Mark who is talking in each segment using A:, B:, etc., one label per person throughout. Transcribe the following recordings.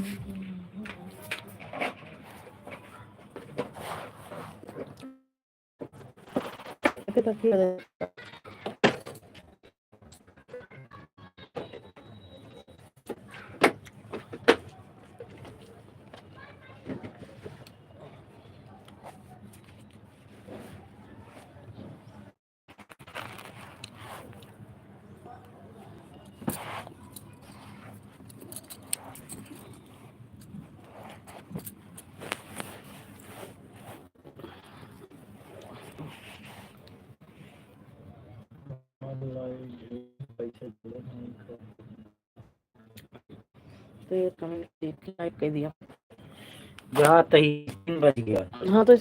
A: तो ये comment like कर दिया।
B: जहाँ 3 बज गया।
A: हाँ तो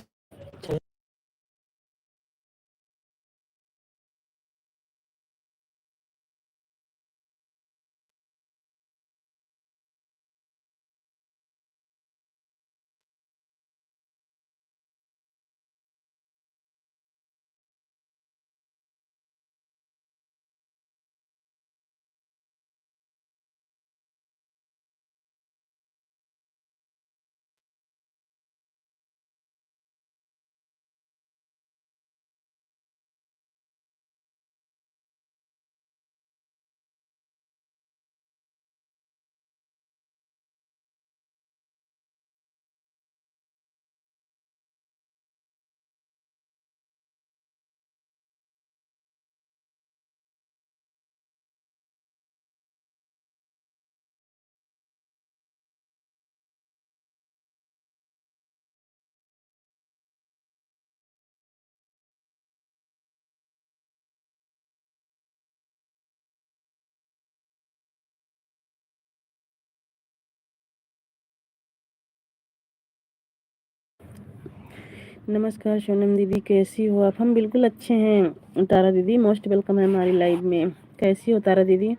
A: नमस्कार सोनम दीदी, कैसी हो आप? हम बिल्कुल अच्छे हैं तारा दीदी, मोस्ट वेलकम है हमारी लाइव में। कैसी हो तारा दीदी?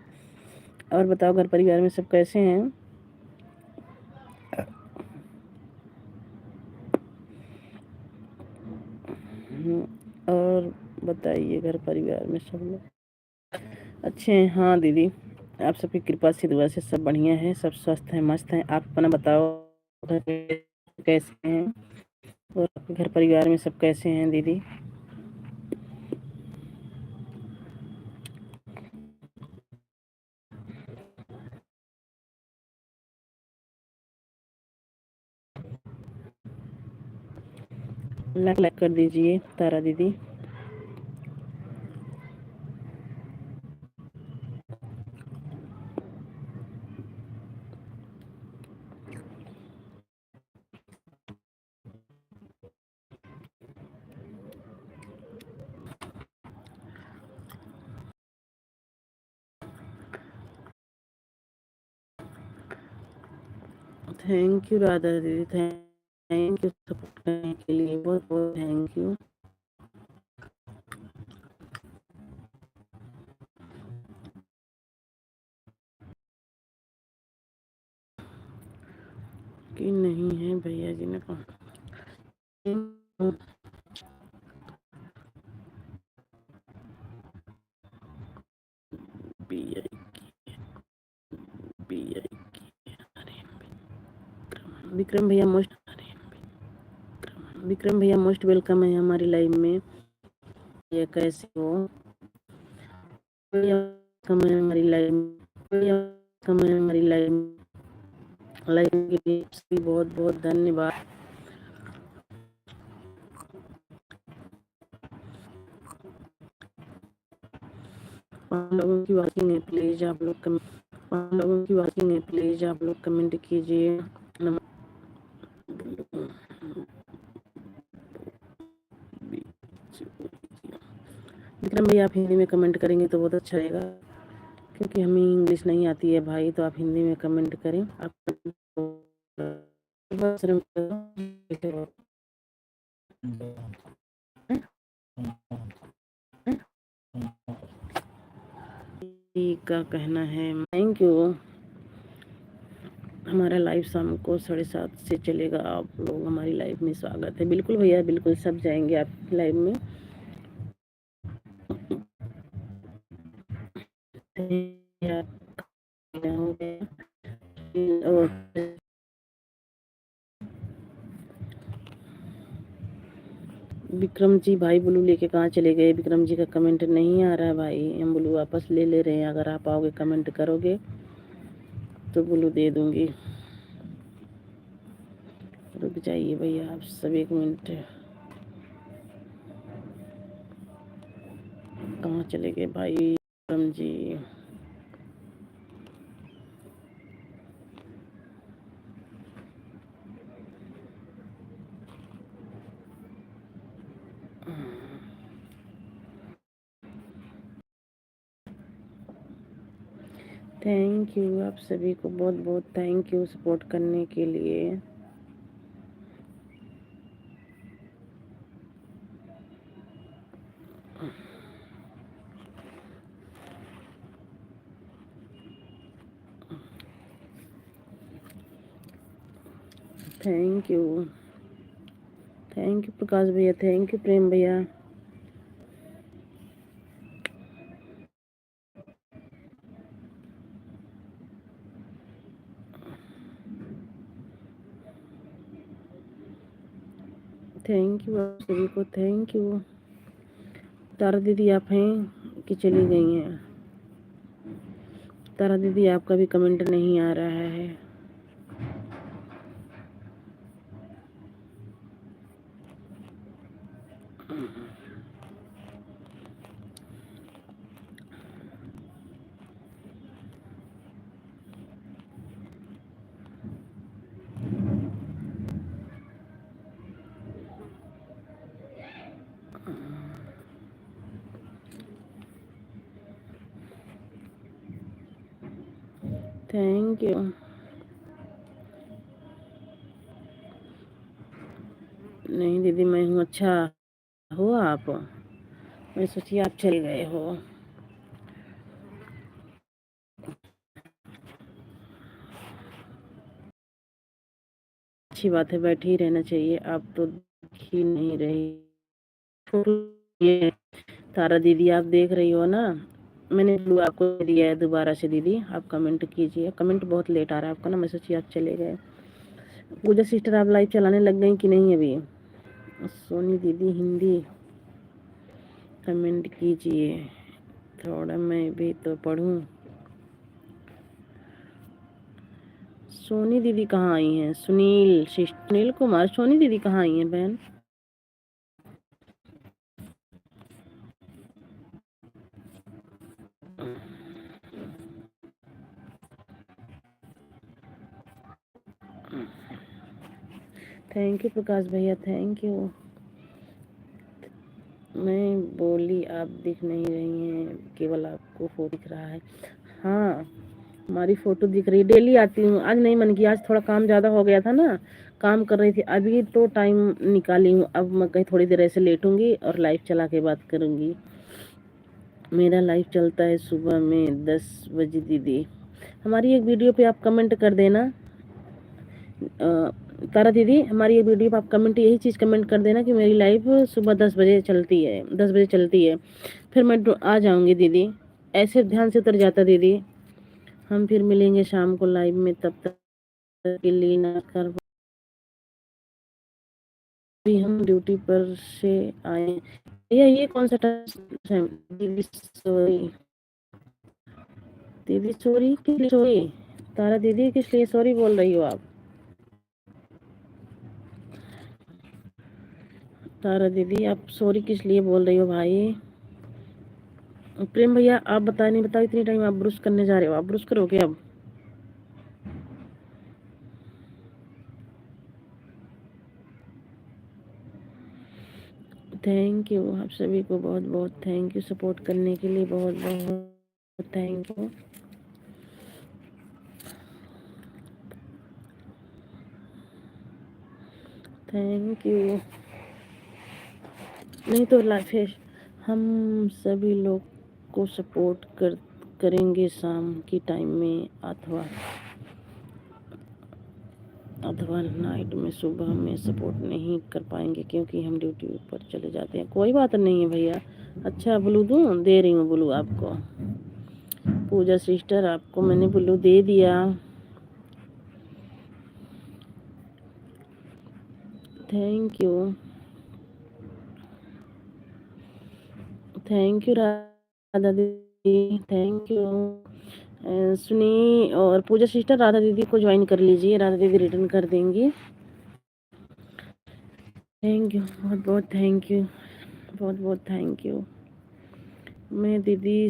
A: और बताओ घर परिवार में सब कैसे हैं? और बताइए घर परिवार में सब लोग अच्छे हैं? हाँ दीदी, आप सबकी कृपा से दुआ से सब बढ़िया है, सब स्वस्थ हैं, मस्त हैं। आप अपना बताओ, घर कैसे हैं और आपके घर परिवार में सब कैसे हैं दीदी? लाइक कर दीजिए तारा दीदी। थैंक यू राधा दीदी, थैंक यू सपोर्ट करने के लिए, बहुत बहुत थैंक यू। कि नहीं है भैया जी ने कहा विक्रम भैया मोस्ट वेलकम है हमारी लाइव में। ये कैसे हो? वेलकम है हमारी लाइव में, वेलकम है हमारी लाइव में। लाइव के लिए बहुत बहुत धन्यवाद। लोगों की वॉचिंग है, प्लीज आप लोग लोगों की वॉचिंग है, प्लीज आप लोग कमेंट कीजिए। विक्रम भैया आप हिंदी में कमेंट करेंगे तो बहुत अच्छा रहेगा, क्योंकि हमें इंग्लिश नहीं आती है भाई, तो आप हिंदी में कमेंट करें। आप का कहना है थैंक यू। हमारा लाइव शाम को 7:30 से चलेगा, आप लोग हमारी लाइव में स्वागत है। बिल्कुल भैया, बिल्कुल सब जाएंगे आपकी लाइव में। विक्रम जी भाई ब्लू लेके कहाँ चले गए? विक्रम जी का कमेंट नहीं आ रहा है भाई, हम ब्लू वापस ले ले रहे हैं। अगर आप आओगे कमेंट करोगे तो ब्लू दे दूंगी। रुक जाइए भैया आप सब 1 मिनट। कहाँ चले गए भाई विक्रम जी? थैंक यू आप सभी को, बहुत बहुत थैंक यू सपोर्ट करने के लिए। थैंक यू प्रकाश भैया, थैंक यू प्रेम भैया। थैंक यू आप सभी को, थैंक यू। तारा दीदी आप हैं कि चली गई हैं? तारा दीदी आपका भी कमेंट नहीं आ रहा है। Thank you. नहीं दीदी मैं हूँ। अच्छा हो आप? मैं सोची आप चले गए हो। अच्छी बात है, बैठे ही रहना चाहिए। आप तो दिख ही नहीं रही। ये तारा दीदी आप देख रही हो ना, मैंने ब्लू आपको दिया है दोबारा से। दीदी आप कमेंट कीजिए, कमेंट बहुत लेट आ रहा है आपका ना, मैं सोची आप चले गए। पूजा सिस्टर आप लाइव चलाने लग गई कि नहीं अभी? सोनी दीदी हिंदी कमेंट कीजिए, थोड़ा मैं भी तो पढ़ूं। सोनी दीदी कहाँ आई हैं? सुनील कुमार, सोनी दीदी कहाँ आई हैं बहन? थैंक यू प्रकाश भैया, थैंक यू। मैं बोली आप दिख नहीं रही हैं, केवल आपको फोटो दिख रहा है। हाँ हमारी फोटो दिख रही है, डेली आती हूँ। आज नहीं मन किया, आज थोड़ा काम ज़्यादा हो गया था ना, काम कर रही थी। अभी तो टाइम निकाली हूँ, अब मैं कहीं थोड़ी देर ऐसे लेटूंगी और लाइव चला के बात करूँगी। मेरा लाइव चलता है सुबह में 10 बजे। दीदी हमारी एक वीडियो पे आप कमेंट कर देना। तारा दीदी हमारी ये वीडियो पर आप कमेंट, यही चीज़ कमेंट कर देना कि मेरी लाइव सुबह 10 बजे चलती है, 10 बजे चलती है। फिर मैं आ जाऊंगी दीदी। ऐसे ध्यान से उतर जाता दीदी। हम फिर मिलेंगे शाम को लाइव में, तब तक के लिए ना कर। भी हम ड्यूटी पर से आए। ये कौन सा टास्क है? दीदी सॉरी, दीदी सॉरी किस लिए सॉरी? तारा दीदी किस लिए सॉरी बोल रही हो आप? तारा दीदी आप सॉरी किस लिए बोल रही हो भाई? प्रेम भैया आप बता नहीं बताओ, इतनी टाइम आप ब्रश करने जा रहे हो? आप ब्रश करोगे अब? थैंक यू आप सभी को, बहुत बहुत थैंक यू सपोर्ट करने के लिए, बहुत बहुत थैंक यू। Thank you. नहीं तो लाइफ है, हम सभी लोग को सपोर्ट करेंगे शाम की टाइम में, अथवा नाइट में। सुबह में सपोर्ट नहीं कर पाएंगे क्योंकि हम ड्यूटी पर चले जाते हैं। कोई बात नहीं है भैया। अच्छा ब्लू दूँ? दे रही हूँ ब्लू आपको। पूजा सिस्टर आपको मैंने ब्लू दे दिया। Thank you. Thank you Radha दीदी, थैंक यू। सुनी और पूजा सिस्टर राधा दीदी को ज्वाइन कर लीजिए, राधा दीदी रिटर्न कर देंगी। थैंक यू, बहुत बहुत थैंक यू, बहुत बहुत थैंक यू। मैं दीदी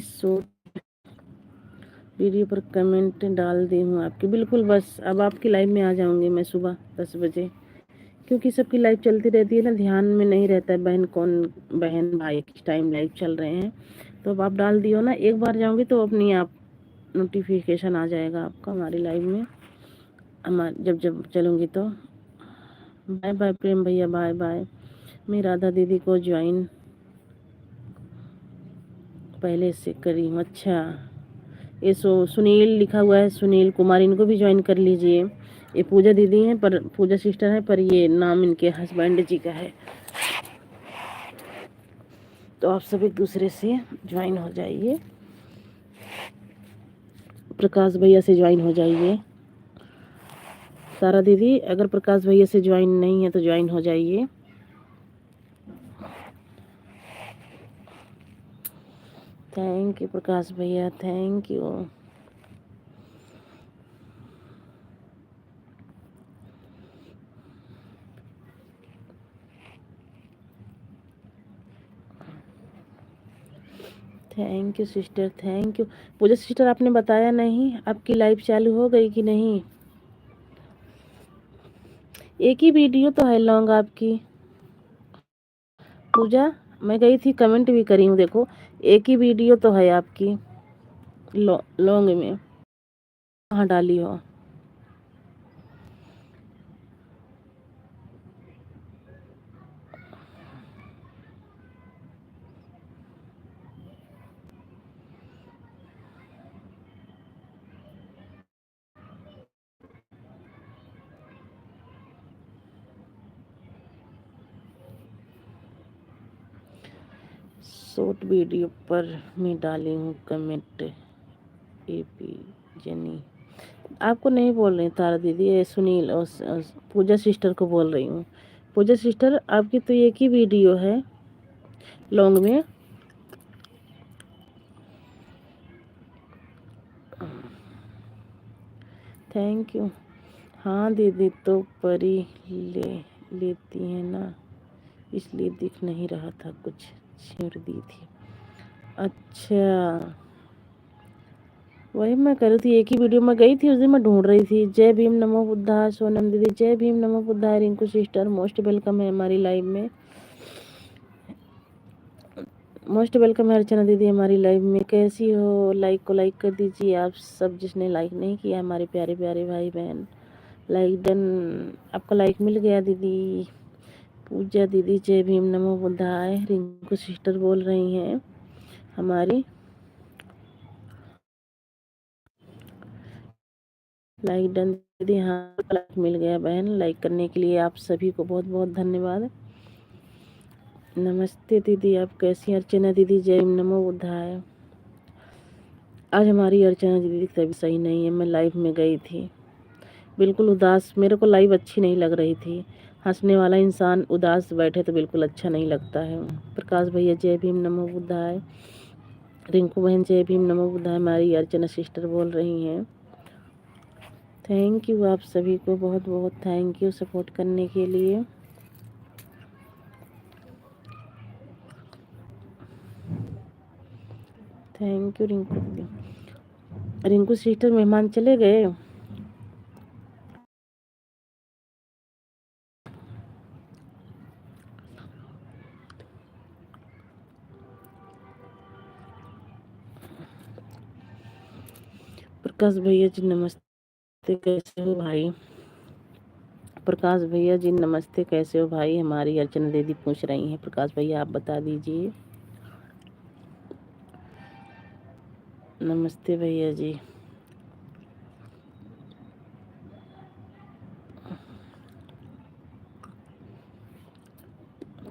A: वीडियो पर कमेंट डाल दी हूँ आपकी, बिल्कुल बस अब आपकी लाइव में आ जाऊंगी मैं सुबह 10 बजे, क्योंकि सबकी लाइव चलती रहती है ना, ध्यान में नहीं रहता है बहन भाई किस टाइम लाइव चल रहे हैं। तो अब आप डाल दियो ना, एक बार जाऊंगी तो अपनी आप नोटिफिकेशन आ जाएगा आपका हमारी लाइव में, जब जब चलूंगी तो। बाय बाय प्रेम भैया, बाय बाय। मैं राधा दीदी को ज्वाइन पहले से करी हूँ। अच्छा, ये सुनील लिखा हुआ है, सुनील कुमार, इनको भी ज्वाइन कर लीजिए। ये पूजा दीदी हैं, पर पूजा सिस्टर है, पर ये नाम इनके हस्बैंड जी का है। तो आप सभी दूसरे से ज्वाइन हो जाइए, प्रकाश भैया से ज्वाइन हो जाइए। सारा दीदी अगर प्रकाश भैया से ज्वाइन नहीं है तो ज्वाइन हो जाइए। थैंक यू प्रकाश भैया, thank you. Thank you sister, thank you. Pooja sister आपने बताया नहीं, आपकी लाइव चालू हो गई कि नहीं? एक ही वीडियो तो है लॉन्ग आपकी पूजा, मैं गई थी कमेंट भी करी हूँ, देखो एक ही वीडियो तो है आपकी लॉन्ग में, कहाँ डाली हो? शॉर्ट वीडियो पर मैं डाली हूँ कमेंट। एपी जनी आपको नहीं बोल रही तारा दीदी, ये सुनील और पूजा सिस्टर को बोल रही हूँ। पूजा सिस्टर आपकी तो एक ही वीडियो है लॉन्ग में। Thank you. हाँ दीदी, तो परी लेती है ना, इसलिए दिख नहीं रहा था, कुछ छेड़ दी थी। अच्छा, वही मैं कर रही थी, एक ही वीडियो में गई थी उस दिन, मैं ढूंढ रही थी। जय भीम नमो बुद्धा सोनम दीदी, जय भीम नमो Buddha. Rinku sister most welcome है हमारी लाइव में, मोस्ट वेलकम है। अर्चना दीदी हमारी लाइव में, कैसी हो? लाइक को लाइक कर दीजिए आप सब, जिसने लाइक नहीं किया हमारे प्यारे प्यारे भाई बहन। लाइक डन, आपका लाइक मिल गया दीदी। पूजा दीदी जय भीम नमो बुद्धाय, रिंकू सिस्टर बोल रही हैं हमारी। लाइक डन दीदी, हाँ लाइक मिल गया बहन। लाइक करने के लिए आप सभी को बहुत बहुत धन्यवाद। नमस्ते दीदी, आप कैसी हैं? अर्चना दीदी जय भीम नमो बुद्धाय। आज हमारी अर्चना दीदी की तबीयत सही नहीं है, मैं लाइव में गई थी बिल्कुल उदास, मेरे को लाइव अच्छी नहीं लग रही थी। हंसने वाला इंसान उदास बैठे तो बिल्कुल अच्छा नहीं लगता है। प्रकाश भैया जय भीम नमो बुद्धाय, रिंकू बहन जय भीम नमो बुद्धाय, हमारी अर्चना सिस्टर बोल रही हैं। थैंक यू आप सभी को, बहुत बहुत थैंक यू सपोर्ट करने के लिए। थैंक यू रिंकू दीदी। रिंकू सिस्टर मेहमान चले गए? प्रकाश भैया जी नमस्ते, कैसे हो भाई? प्रकाश भैया जी नमस्ते, कैसे हो भाई? हमारी अर्चना दीदी पूछ रही हैं, प्रकाश भैया आप बता दीजिए। नमस्ते भैया जी।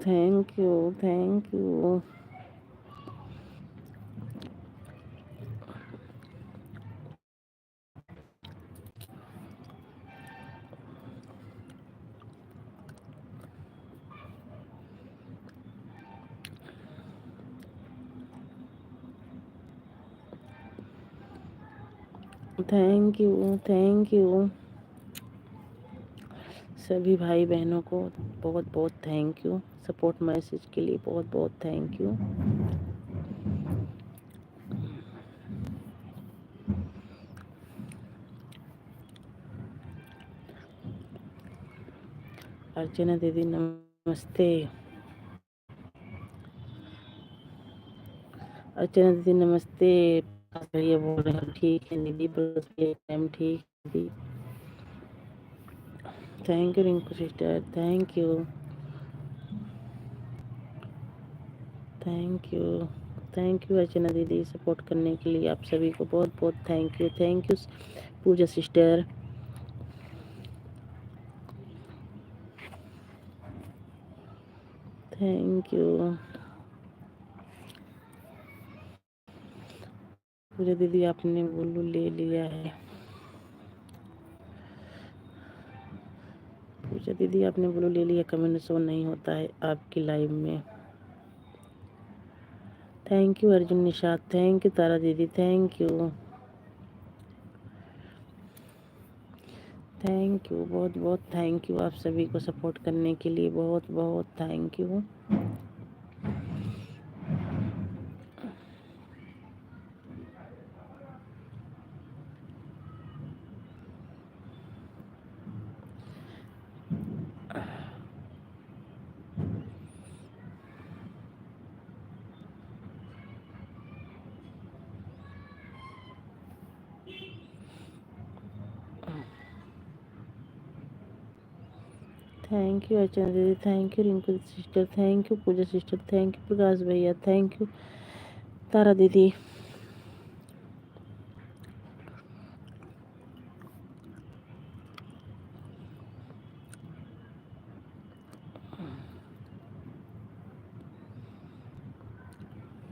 A: Thank you, thank you. Thank you सभी भाई बहनों को बहुत बहुत थैंक यू। सपोर्ट मैसेज के लिए बहुत बहुत थैंक यू। अर्चना दीदी नमस्ते। अर्चना दीदी नमस्ते। भैया बोल रहे हैं ठीक है दीदी, बस टाइम ठीक है दीदी। Thank you Rinku sister, thank you thank you thank you Archana दीदी, सपोर्ट करने के लिए आप सभी को बहुत बहुत thank you Pooja sister. Thank you Pooja दीदी, आपने बोलू ले लिया है। पूजा दीदी आपने बोलू ले लिया, कमेंट शो नहीं होता है आपकी लाइव में। Thank you Arjun Nishad, thank you Tara दीदी, थैंक यू बहुत बहुत थैंक यू आप सभी को सपोर्ट करने के लिए बहुत बहुत thank you. Thank you Archana दीदी, thank you Rinku sister, thank you Pooja sister, thank you Prakash भैया, थैंक यू तारा दीदी।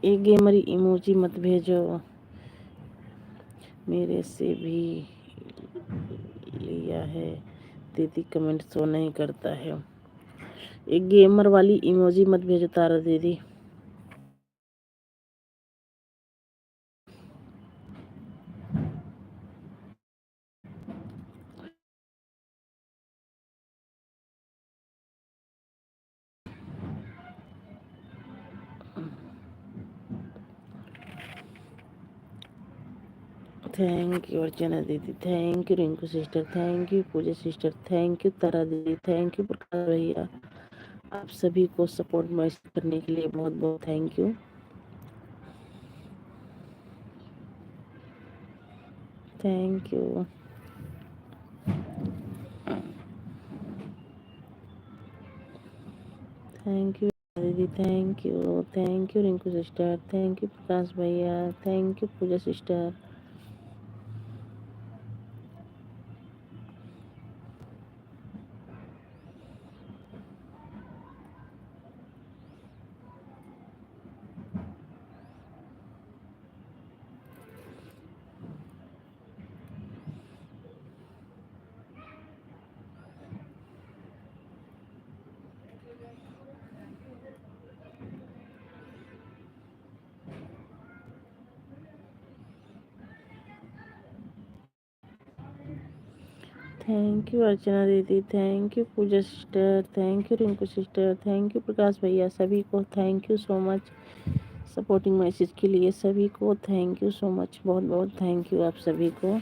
A: एक गेमर इमोजी मत भेजो, मेरे से भी लिया है दीदी, कमेंट शो नहीं करता है। एक गेमर वाली इमोजी मत भेजो तारा दीदी। थैंक यू अर्चना दीदी, thank you Rinku sister, thank you Pooja sister, thank you Tara दीदी, थैंक यू प्रकाश भैया। आप सभी को सपोर्ट मैसेज करने के लिए बहुत बहुत thank you. Thank you thank you दीदी, thank you Rinku sister, thank you Prakash भैया, thank you Pooja sister. Thank you Archana दीदी, thank you Pooja sister, thank you Rinku sister, thank you Prakash भैया, सभी को thank you so much supporting message के लिए। सभी को थैंक यू सो मच, बहुत बहुत थैंक यू आप सभी को।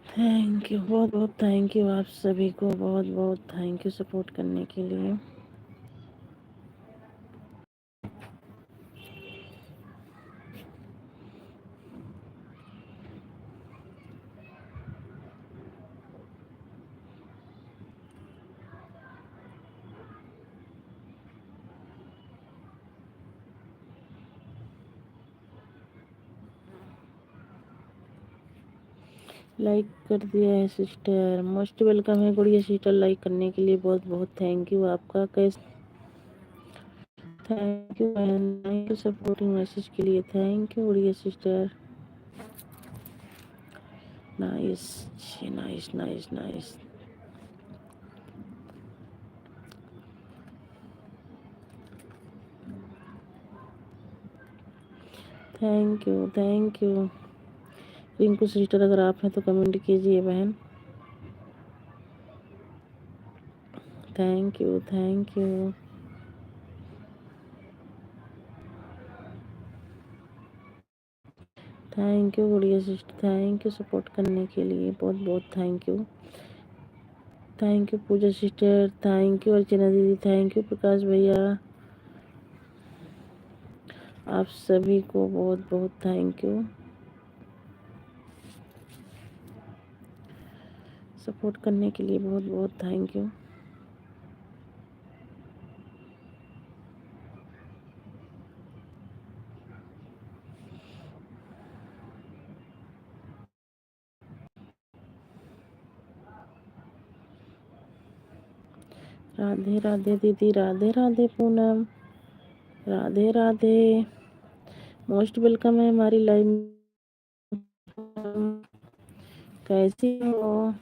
A: थैंक यू बहुत बहुत थैंक यू आप सभी को, बहुत बहुत थैंक यू सपोर्ट करने के लिए। लाइक कर दिया है सिस्टर, मोस्ट वेलकम है गुड़िया सिस्टर, लाइक करने के लिए बहुत बहुत थैंक यू आपका। कैसे, थैंक यू बहन, थैंक यू सपोर्टिंग मैसेज के लिए, thank you Gudiya sister. Nice nice nice nice. Thank you thank you. Rinku sister अगर आप हैं तो कमेंट कीजिए बहन। Thank you thank you. Thank you Gudiya sister, thank you support करने के लिए, बहुत बहुत thank you. Thank you Pooja sister, thank you Archana दीदी, थैंक यू प्रकाश भैया, आप सभी को बहुत बहुत थैंक यू सपोर्ट करने के लिए, बहुत बहुत थैंक यू। राधे राधे दीदी, राधे राधे पूनम, राधे राधे, मोस्ट वेलकम है हमारी लाइव में। कैसी हो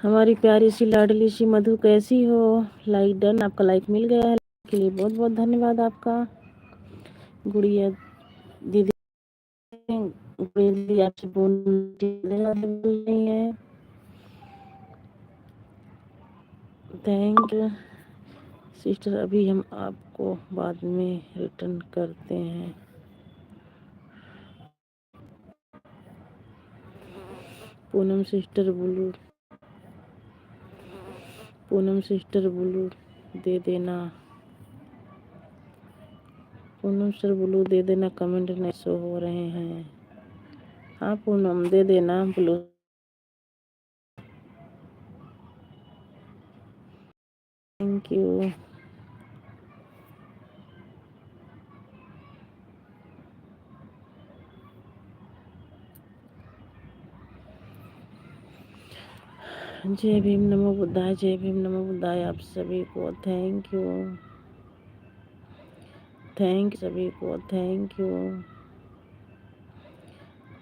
A: हमारी प्यारी सी लाडली सी मधु, कैसी हो? लाइक डन, आपका लाइक मिल गया है, के लिए बहुत बहुत धन्यवाद आपका। गुड़िया दीदी, गुड़िया दीदी आपसे बोल रही है, थैंक यू सिस्टर, अभी हम आपको बाद में रिटर्न करते हैं। Poonam sister blue, Poonam sister blue दे देना, पूनम सर ब्लू दे देना, कमेंट नहीं शो हो रहे हैं। हाँ पूनम दे देना ब्लू। Thank you. जय भीम नमो बुद्धाय, जय भीम नमो बुद्धाय, आप सभी को थैंक यू, थैंक सभी को thank you,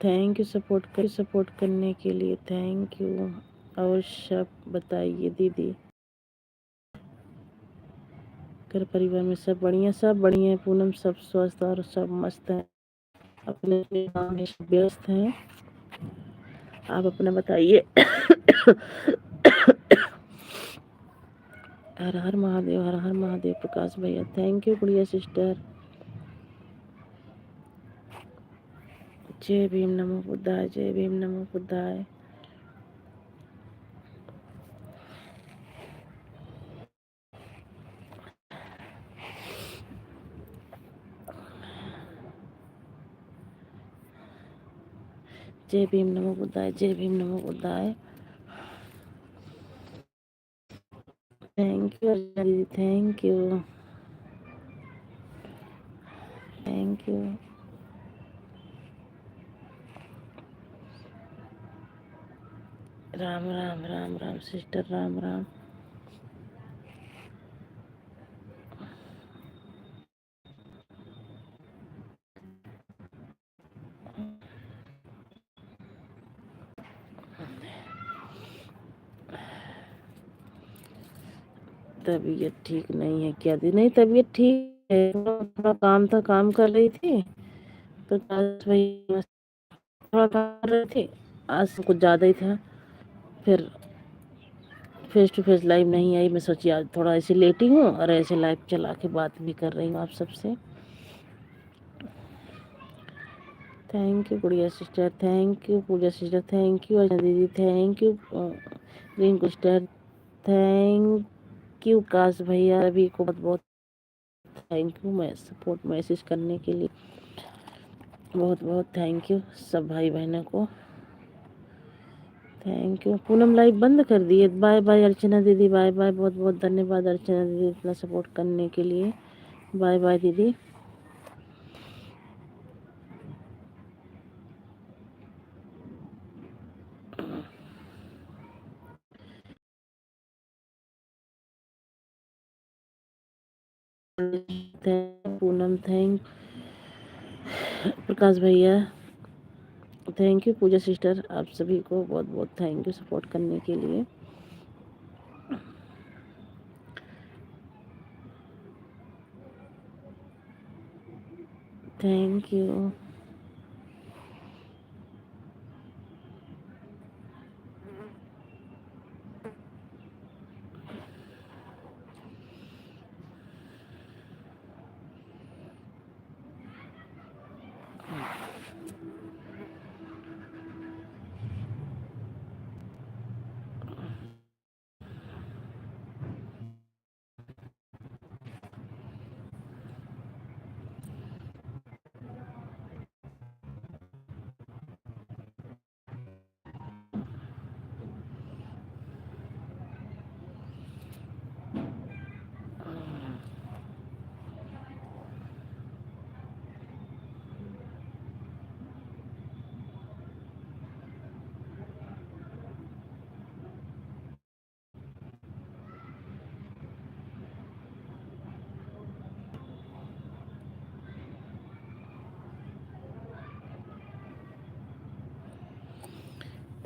A: thank you support करने के लिए, थैंक यू। और सब बताइए दीदी, घर परिवार में सब बढ़िया? सब बढ़िया है पूनम, सब स्वस्थ और सब मस्त हैं, अपने अपने काम में सब व्यस्त हैं। आप अपना बताइए। हर हर महादेव, हर हर महादेव। प्रकाश भैया थैंक यू गुड़िया सिस्टर, जय भीम नमो बुद्धाय, जय भीम नमो बुद्धाय। जय भीम नमो बुद्धाय, जय भीम नमो बुद्धाय। थैंक यू दीदी, thank you, thank you. Ram Ram Ram Ram sister, Ram Ram. तबीयत ठीक नहीं है क्या दी? नहीं तबीयत ठीक है, थोड़ा काम था, काम कर रही थी, तो भाई थोड़ा काम कर रहे थे, आज कुछ ज़्यादा ही था। फिर फेस टू फेस लाइव नहीं आई, मैं सोची आज थोड़ा ऐसे लेटी हूँ और ऐसे लाइव चला के बात भी कर रही हूँ आप सबसे। Thank you Gudiya sister, thank you Pooja sister, thank you Ajay दीदी, thank you Rinku sister, thank you काश भैया, सभी को बहुत बहुत थैंक यू मैं सपोर्ट मैसेज करने के लिए, बहुत बहुत थैंक यू सब भाई बहनों को, थैंक यू। पूनम लाइव बंद कर दिए, बाय बाय अर्चना दीदी, बाय बाय, बहुत बहुत धन्यवाद अर्चना दीदी इतना सपोर्ट करने के लिए, बाय बाय दीदी। पूनम थैंक, प्रकाश भैया थैंक यू, पूजा सिस्टर आप सभी को बहुत बहुत थैंक यू सपोर्ट करने के लिए। Thank you.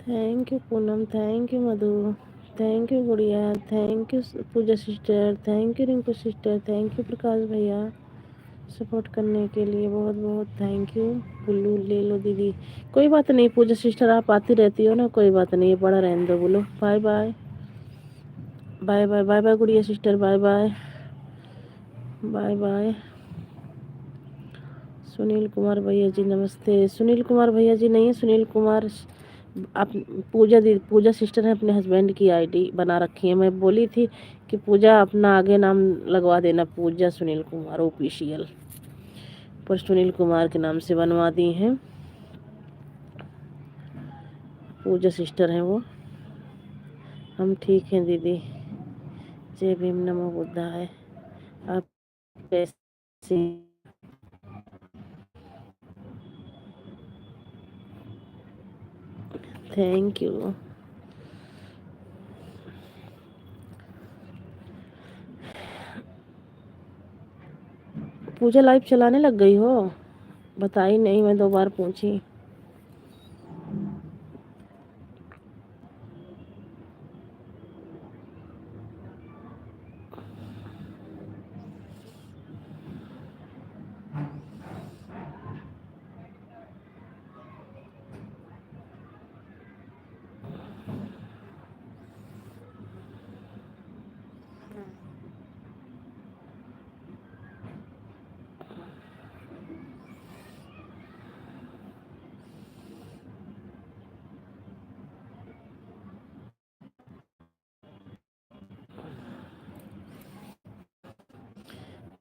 A: Thank you Poonam, thank you Madhu, thank you Gudiya, thank you Pooja sister, thank you Rinku sister, thank you Prakash भैया सपोर्ट करने के लिए बहुत बहुत थैंक यू। बुल्लू ले लो दीदी, कोई बात नहीं पूजा सिस्टर आप आती रहती हो ना, कोई बात नहीं, ये पड़ा रहने दो। बोलो bye bye, bye bye, bye bye Gudiya sister, bye bye, bye bye. Sunil Kumar भैया जी नमस्ते। सुनील कुमार भैया जी नहीं है, सुनील कुमार आप पूजा सिस्टर ने अपने हस्बैंड की आईडी बना रखी है। मैं बोली थी कि पूजा अपना आगे नाम लगवा देना, पूजा सुनील कुमार ऑफिशियल, पर सुनील कुमार के नाम से बनवा दी हैं। पूजा सिस्टर हैं वो। हम ठीक हैं दीदी, जय भीम नमो बुद्धाय। आप कैसे? Thank you. पूजा लाइव चलाने लग गई हो? बताई नहीं, मैं 2 बार पूछी।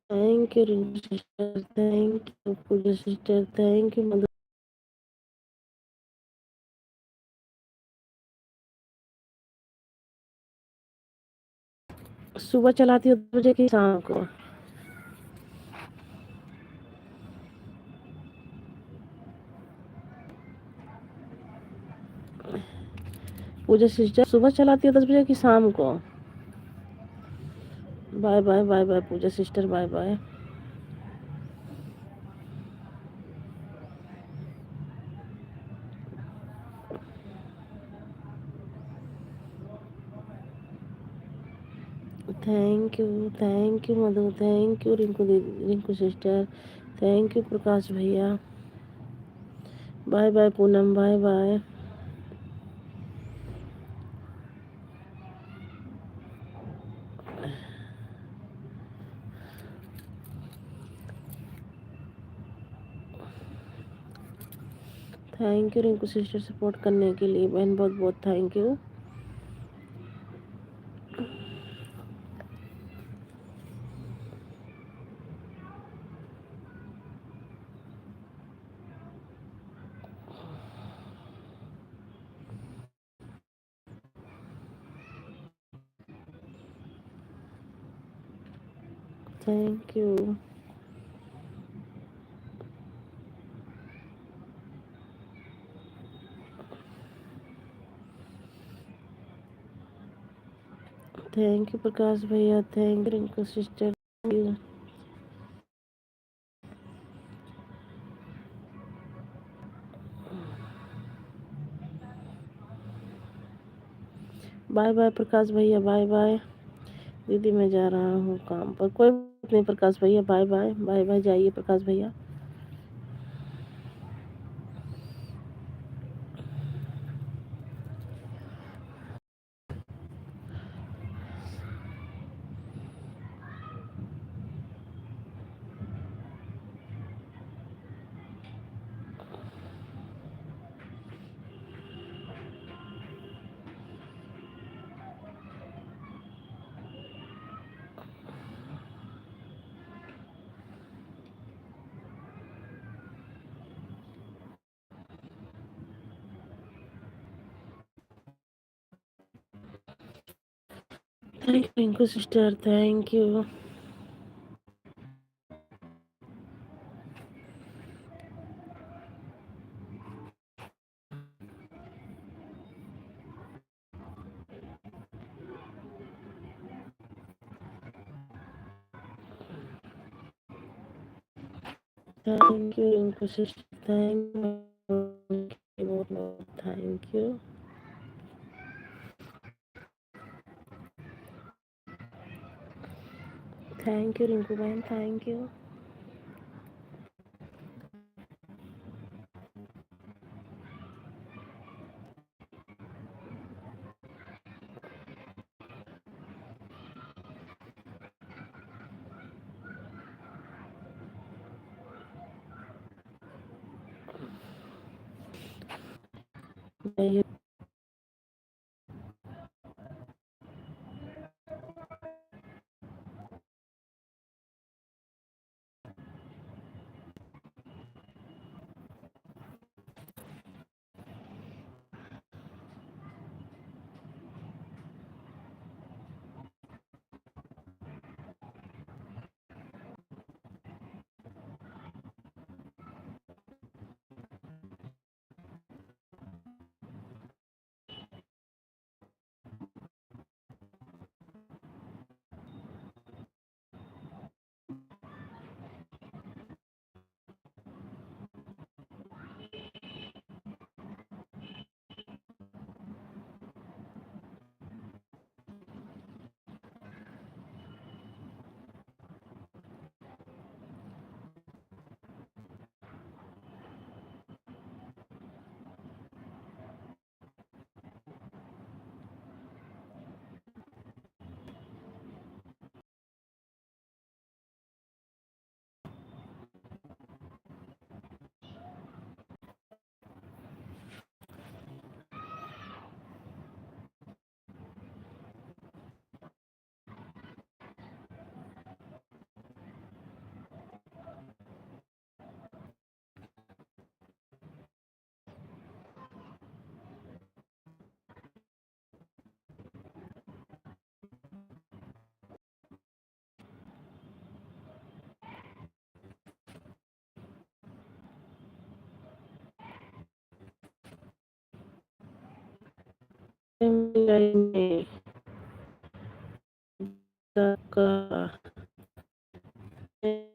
A: Thank you Rinku sister, thank you Pooja sister, thank you Madhu. सुबह चलाती हो 10 बजे की शाम को? पूजा सिस्टर सुबह चलाती हो 10 बजे की शाम को? Bye bye, bye bye Pooja sister, bye bye. Thank you Madhu, thank you Rinku दीदी, Rinku sister, thank you Prakash भैया, bye bye Poonam, bye bye. Thank you Rinku sister support करने के लिए बहन, बहुत बहुत thank you. Thank you. Thank you Prakash भैया, thank you Rinku sister, thank you. Bye bye Prakash भैया, बाय बाय। दीदी मैं जा रहा हूँ काम पर। कोई बात नहीं प्रकाश भैया, बाय बाय, बाय बाय, जाइए प्रकाश भैया। Thank you Rinku sister, thank you. Thank you Rinku sister, thank you, thank you. Thank you Rinku बहन, थैंक यू।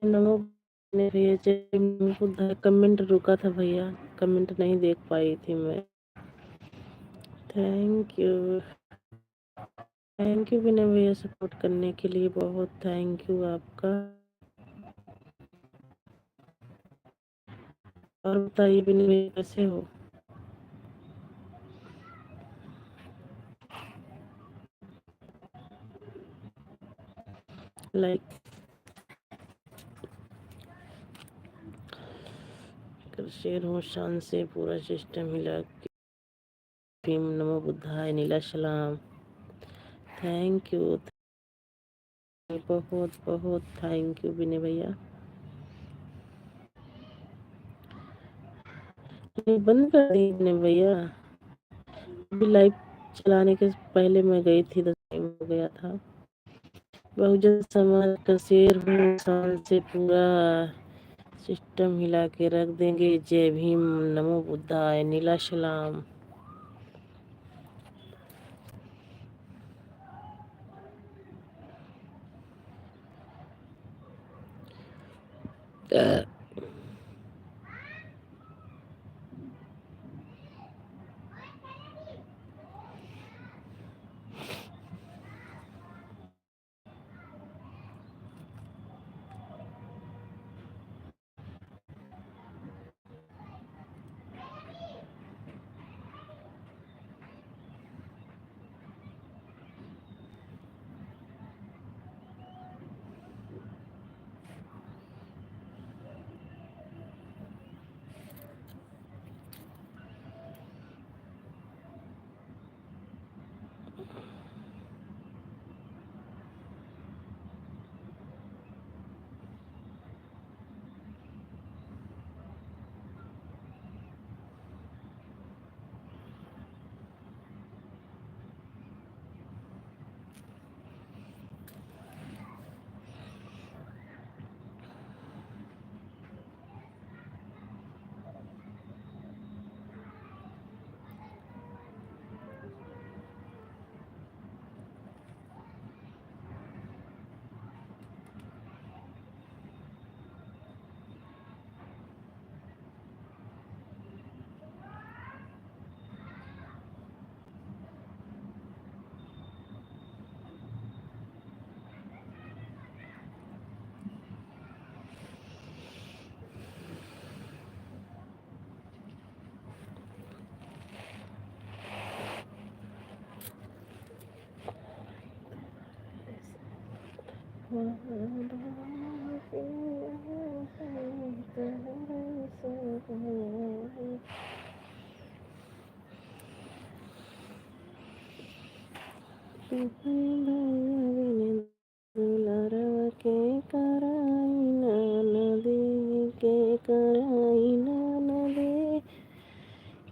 A: नमो ने भैया कमेंट रुका था भैया, कमेंट नहीं देख पाई थी मैं। थैंक यू, थैंक यू विनय भैया सपोर्ट करने के लिए, बहुत थैंक यू आपका। और बताइए विनय भैया कैसे हो? लाइक कर शेयर हो शान से पूरा सिस्टम हिला। भीम नमो बुद्धाय, नीला सलाम, थैंक यू, बहुत बहुत थैंक यू विनय भैया। ये बंद कर दी विनय भैया, अभी लाइव चलाने के पहले मैं गई थी, 10 टाइम हो गया था। बहुजन समाज का शेर हूँ शान से पूरा सिस्टम हिला के रख देंगे। जय भीम, नमो बुद्धाय, नीला सलाम। दुलारवा के कराई ननदे के कराई ननदे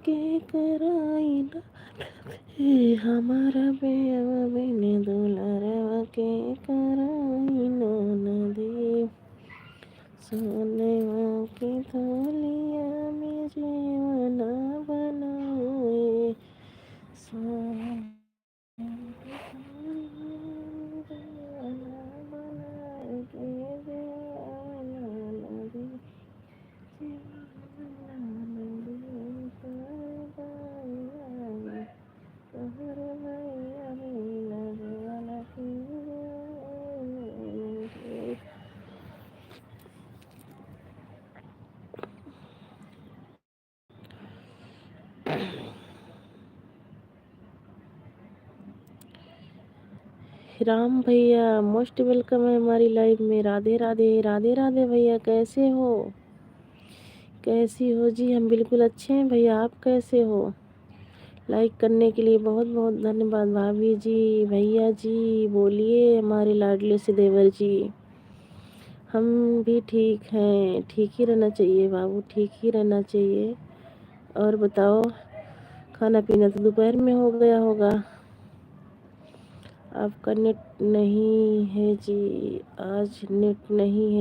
A: के कराई ननदे हमारा बेवा बिने दुलारवा के कराई ननदे सोनेवा की थोलिया में जेवना बनाए सोने राम भैया मोस्ट वेलकम है हमारी लाइफ में। राधे राधे राधे राधे भैया, कैसे हो? कैसी हो जी? हम बिल्कुल अच्छे हैं भैया, आप कैसे हो? लाइक करने के लिए बहुत बहुत धन्यवाद। भाभी जी, भैया जी, बोलिए हमारे लाडले से देवर जी। हम भी ठीक हैं, ठीक ही रहना चाहिए बाबू, ठीक ही रहना चाहिए। और बताओ, खाना पीना तो दोपहर में हो गया होगा। आपका नेट नहीं है जी, आज नेट नहीं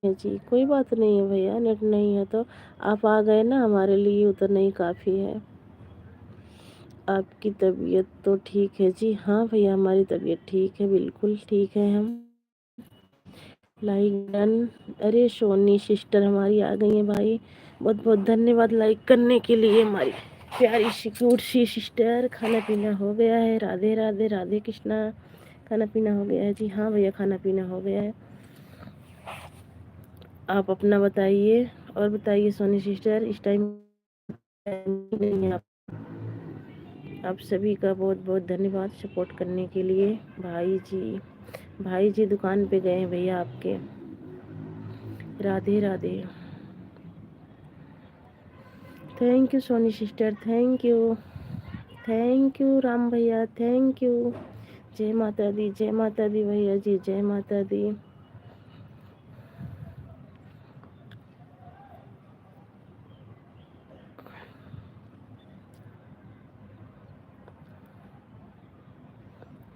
A: है जी। कोई बात नहीं है भैया, नेट नहीं है तो आप आ गए ना, हमारे लिए उतना ही काफ़ी है। आपकी तबीयत तो ठीक है जी? हाँ भैया, हमारी तबीयत ठीक है, बिल्कुल ठीक है हम। Like done. अरे सोनी सिस्टर हमारी आ गई हैं भाई, बहुत बहुत धन्यवाद लाइक करने के लिए हमारी प्यारी सी क्यूट सी सिस्टर। खाना पीना हो गया है? राधे राधे राधे कृष्णा। खाना पीना हो गया है जी? हाँ भैया, खाना पीना हो गया है। आप अपना बताइए और बताइए सोनी सिस्टर, इस टाइम नहीं है आप सभी का बहुत बहुत धन्यवाद सपोर्ट करने के लिए। भाई जी दुकान पे गए हैं भैया आपके। Radhe Radhe. Thank you Soni sister, thank you Ram भैया, थैंक यू। जय माता दी भैया जी, जय माता दी।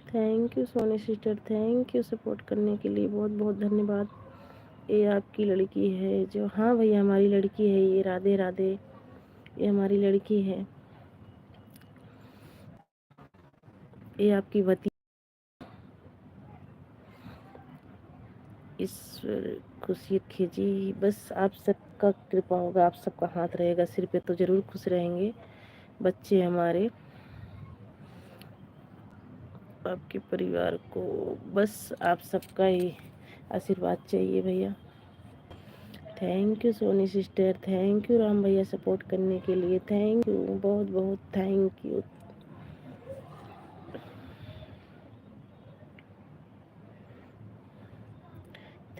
A: Thank you Soni sister, thank you support करने के लिए, बहुत बहुत धन्यवाद। ये आपकी लड़की है जो? हाँ भैया, हमारी लड़की है ये। राधे राधे, ये हमारी लड़की है, ये आपकी भतीजी। ईश्वर खुशी रखे जी, बस आप सबका कृपा होगा, आप सबका हाथ रहेगा सिर पे तो ज़रूर खुश रहेंगे बच्चे हमारे। आपके परिवार को बस आप सबका ही आशीर्वाद चाहिए भैया। Thank you Soni sister, thank you Ram भैया सपोर्ट करने के लिए, थैंक यू, बहुत बहुत thank you.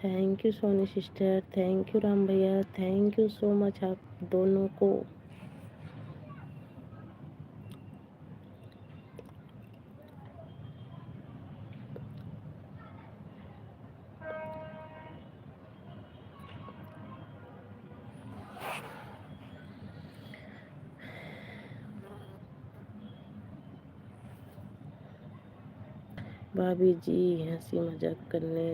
A: Thank you Soni sister, thank you Ram भैया, थैंक यू सो मच आप दोनों को। भाभी जी हंसी मजाक करने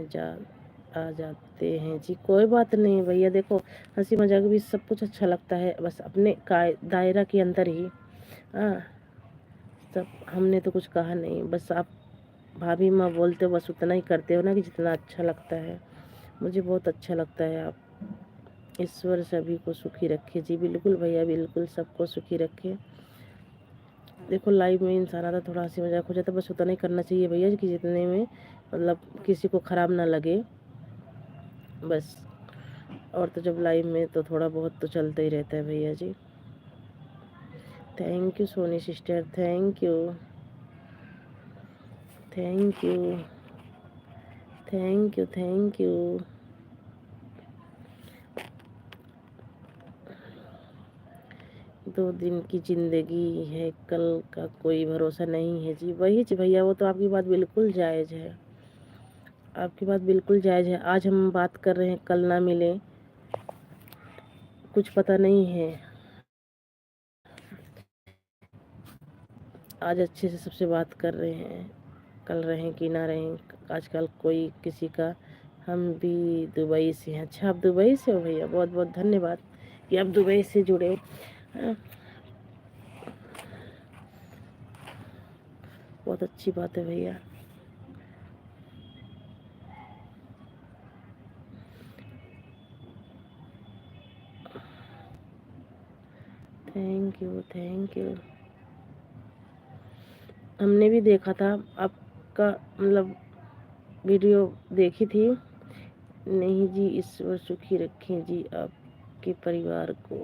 A: आ जाते हैं जी। कोई बात नहीं भैया, देखो हंसी मजाक भी सब कुछ अच्छा लगता है, बस अपने दायरा के अंदर ही। हाँ, सब हमने तो कुछ कहा नहीं, बस आप भाभी माँ बोलते हो बस उतना ही करते हो ना कि जितना अच्छा लगता है। मुझे बहुत अच्छा लगता है। आप ईश्वर सभी को सुखी रखे जी। बिल्कुल भैया, बिल्कुल सबको सुखी रखे। देखो लाइव में इंसान आता थोड़ा हंसी मजाक हो जाता, बस उतना ही करना चाहिए भैया कि जितने में मतलब किसी को ख़राब ना लगे बस। और तो जब लाइव में तो थोड़ा बहुत तो चलता ही रहता है भैया जी। Thank you Soni sister, thank you, thank you, thank you, thank you. दो दिन की ज़िंदगी है, कल का कोई भरोसा नहीं है जी। वही जी भैया, वो तो आपकी बात बिल्कुल जायज़ है, आपकी बात बिल्कुल जायज़ है। आज हम बात कर रहे हैं, कल ना मिले, कुछ पता नहीं है। आज अच्छे से सबसे बात कर रहे हैं, कल रहें कि ना रहें। आजकल कोई किसी का, हम भी दुबई से हैं। अच्छा, आप दुबई से हो भैया? बहुत बहुत धन्यवाद कि आप दुबई से जुड़े। हाँ, बहुत अच्छी बात है भैया। Thank you, thank you. हमने भी देखा था आपका, मतलब वीडियो देखी थी। नहीं जी, ईश्वर सुखी रखें जी आपके परिवार को।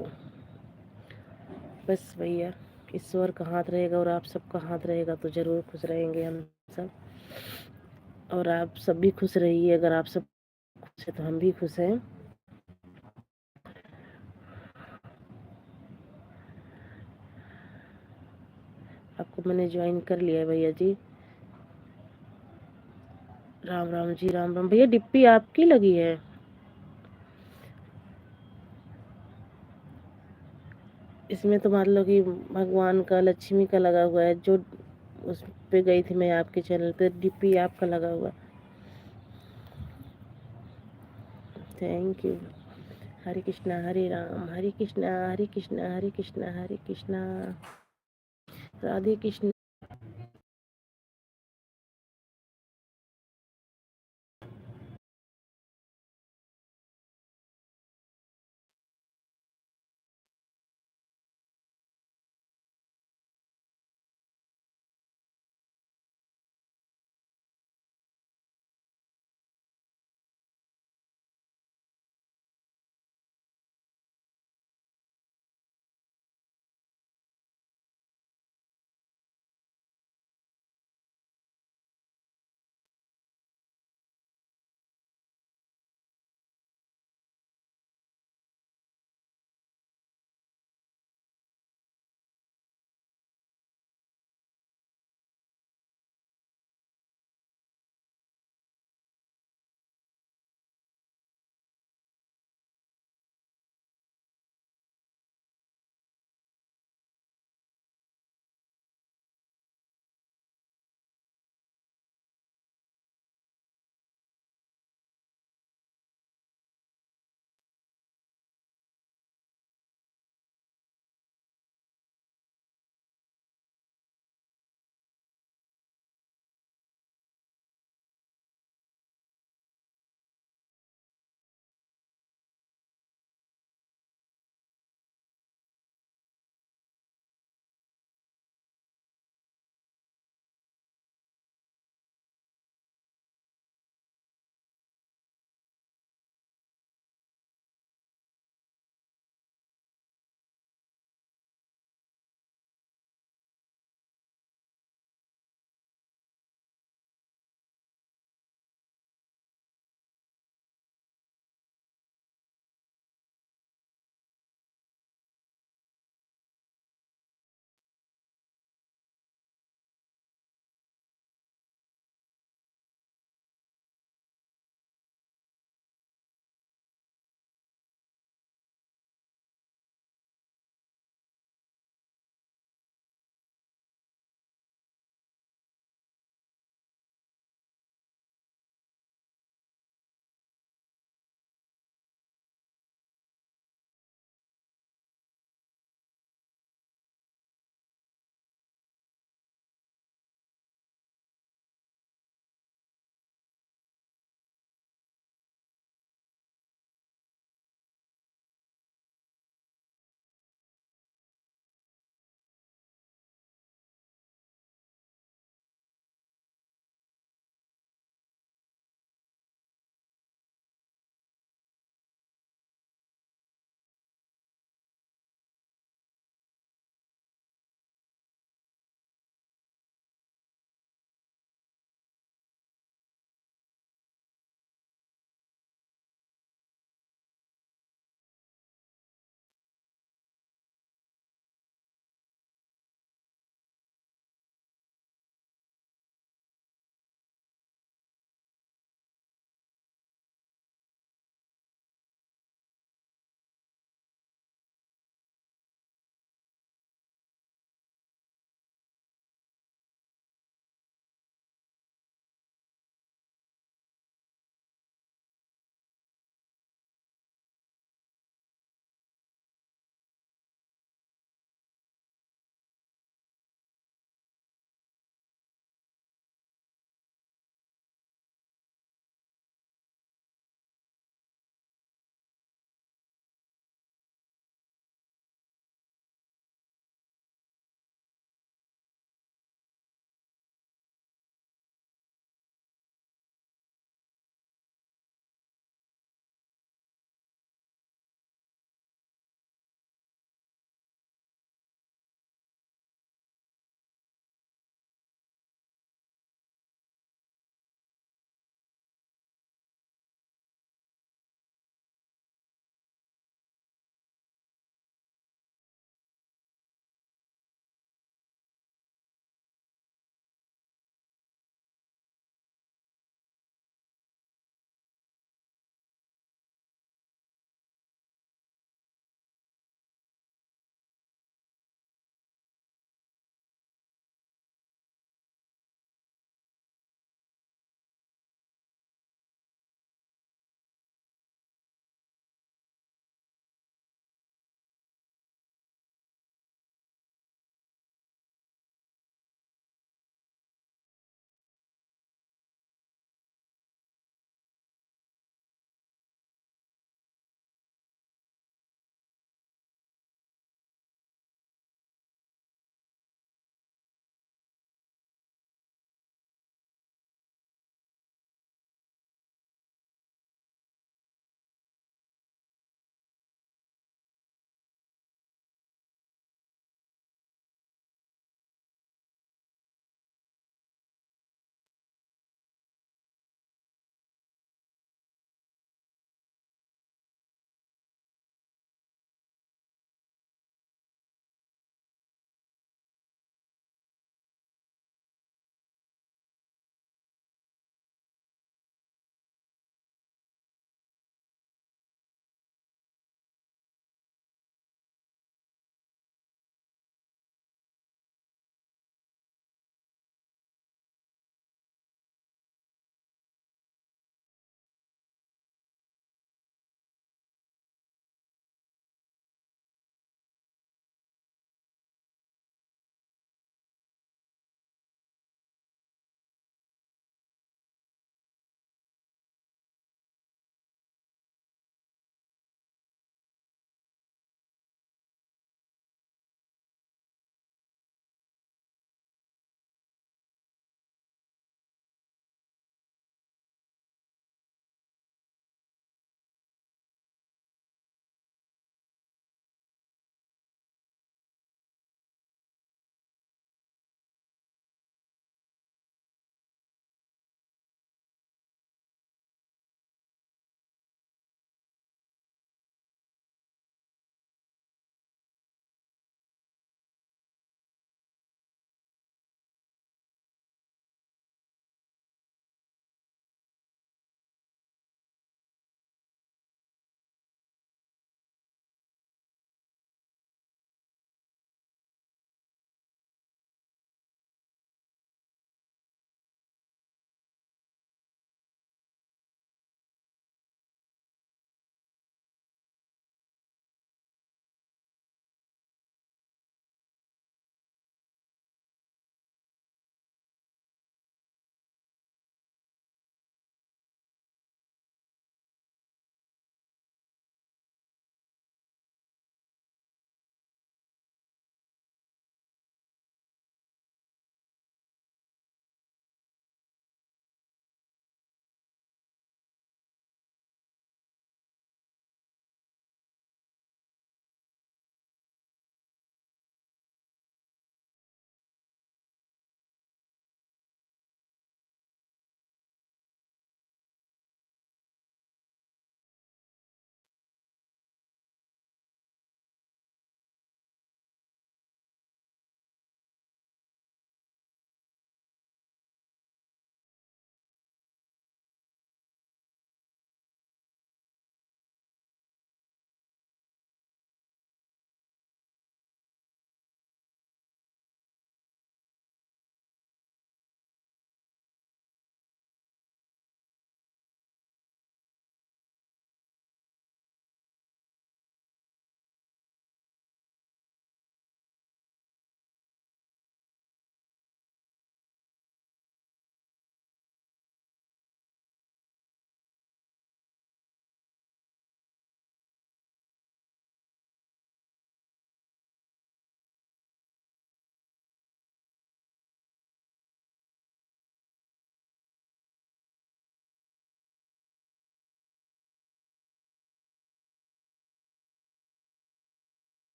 A: बस भैया, ईश्वर का हाथ रहेगा और आप सबका हाथ रहेगा तो ज़रूर खुश रहेंगे हम सब। और आप सब भी खुश रहिए। अगर आप सब खुश हैं तो हम भी खुश हैं। आपको मैंने ज्वाइन कर लिया है भैया जी। राम राम जी, राम राम। भैया डिप्पी आपकी लगी है? इसमें तो मान लो कि भगवान का, लक्ष्मी का लगा हुआ है। जो उस पे गई थी मैं, आपके चैनल पे, डिप्पी आपका लगा हुआ। Thank you. हरे कृष्णा हरे राम, हरे कृष्णा हरे कृष्णा, हरे कृष्णा हरे कृष्णा, राधे कृष्ण।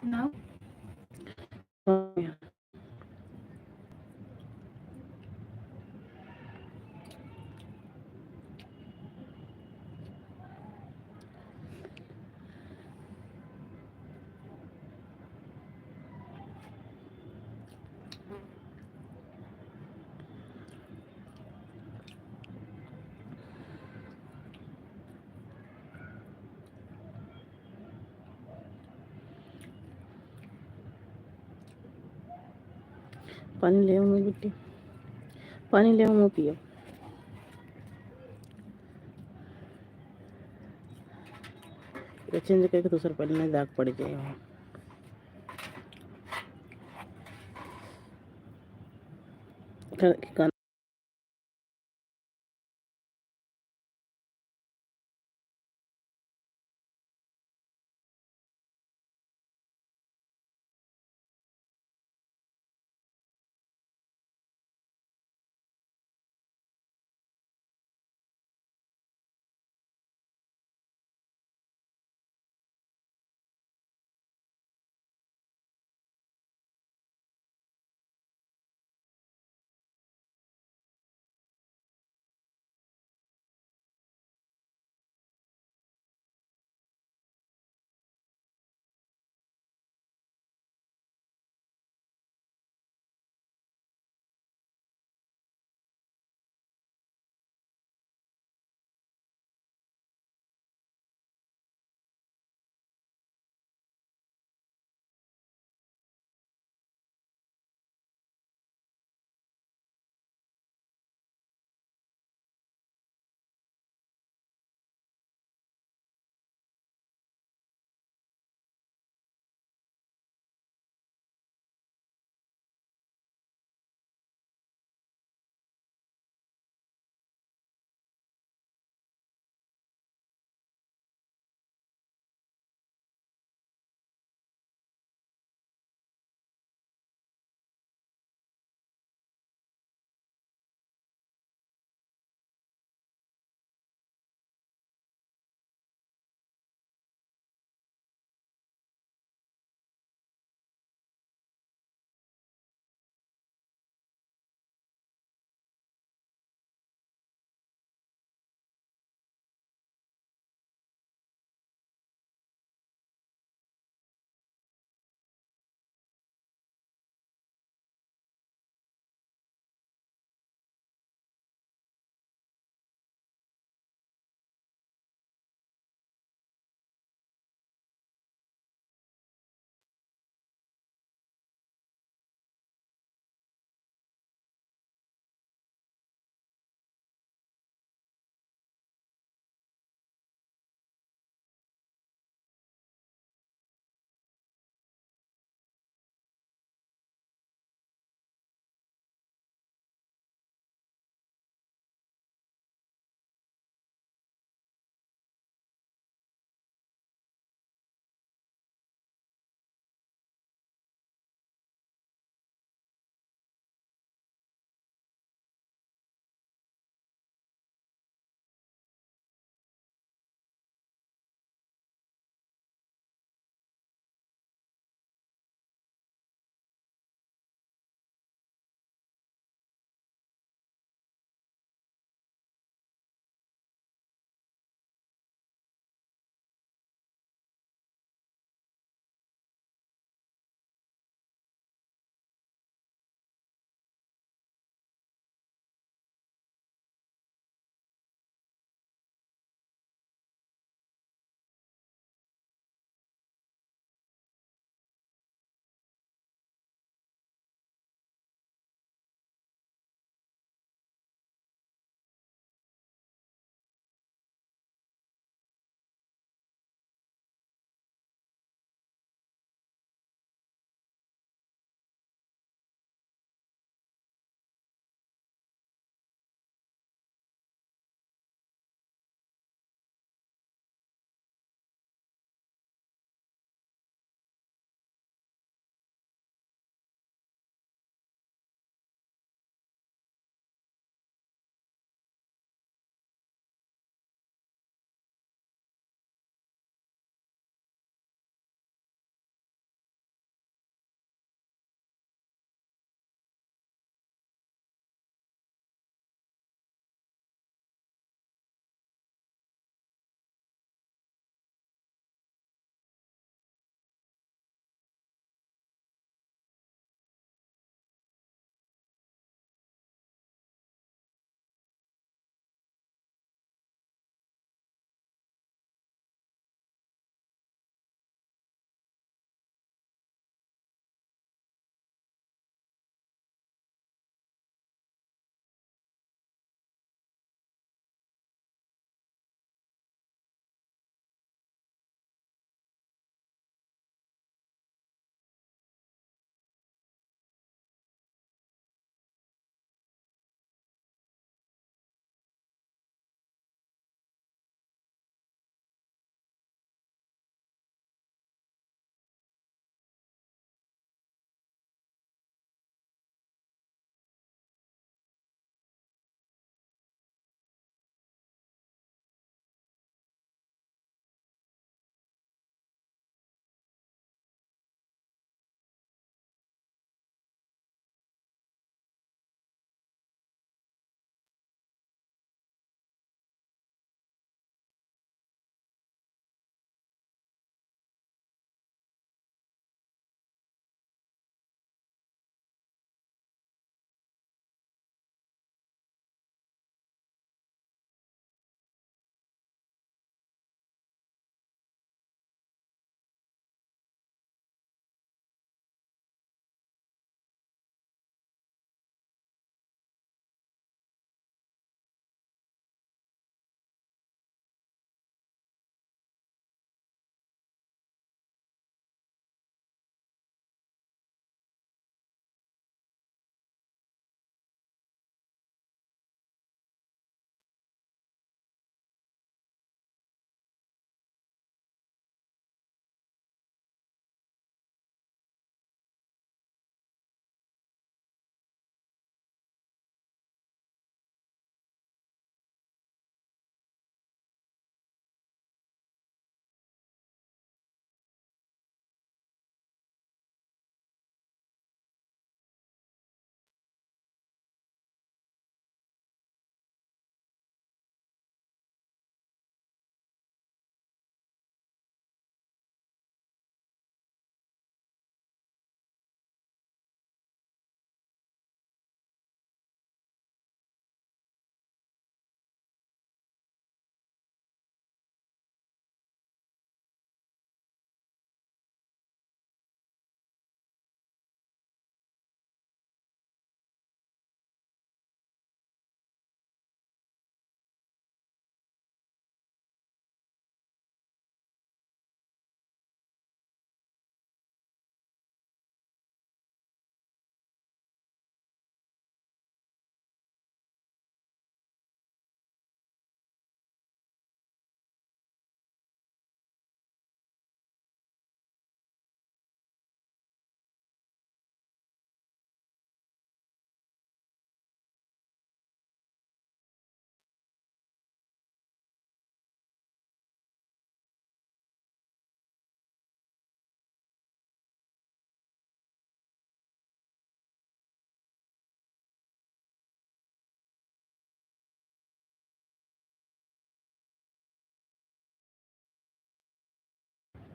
A: ना पानी ले आओ मेरी बेटी, पानी ले आओ, मुँह पियो। चेंज करके दूसरा पहनना, दाग पड़ जाएगा।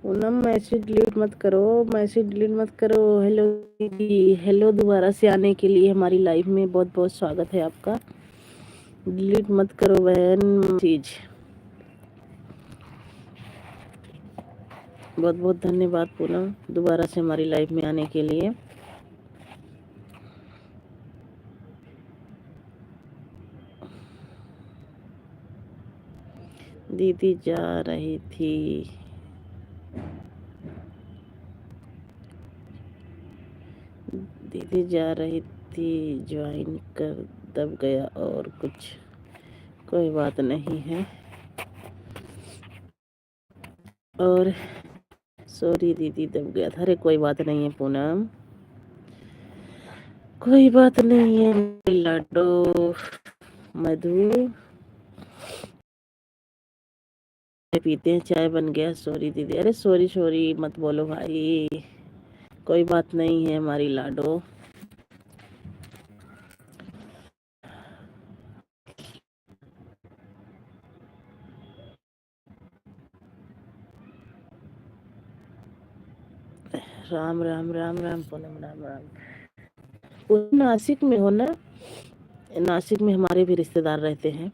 A: पूनम मैसेज डिलीट मत करो, मैसेज डिलीट मत करो। हेलो दीदी, हेलो दोबारा से आने के लिए हमारी लाइफ में बहुत बहुत स्वागत है आपका। डिलीट मत करो बहन चीज। बहुत बहुत धन्यवाद पूनम दोबारा से हमारी लाइफ में आने के लिए। दीदी जा रही थी, दीदी जा रही थी ज्वाइन कर दब गया और कुछ, कोई बात नहीं है। और सॉरी दीदी दब गया था। अरे कोई बात नहीं है पूनम, कोई बात नहीं है लाडो। मधु पीते हैं, चाय बन गया। सॉरी दीदी, अरे सॉरी सॉरी मत बोलो भाई, कोई बात नहीं है हमारी लाडो। राम राम राम राम पूनम, राम राम। पूनम नासिक में हो ना? नासिक में हमारे भी रिश्तेदार रहते हैं।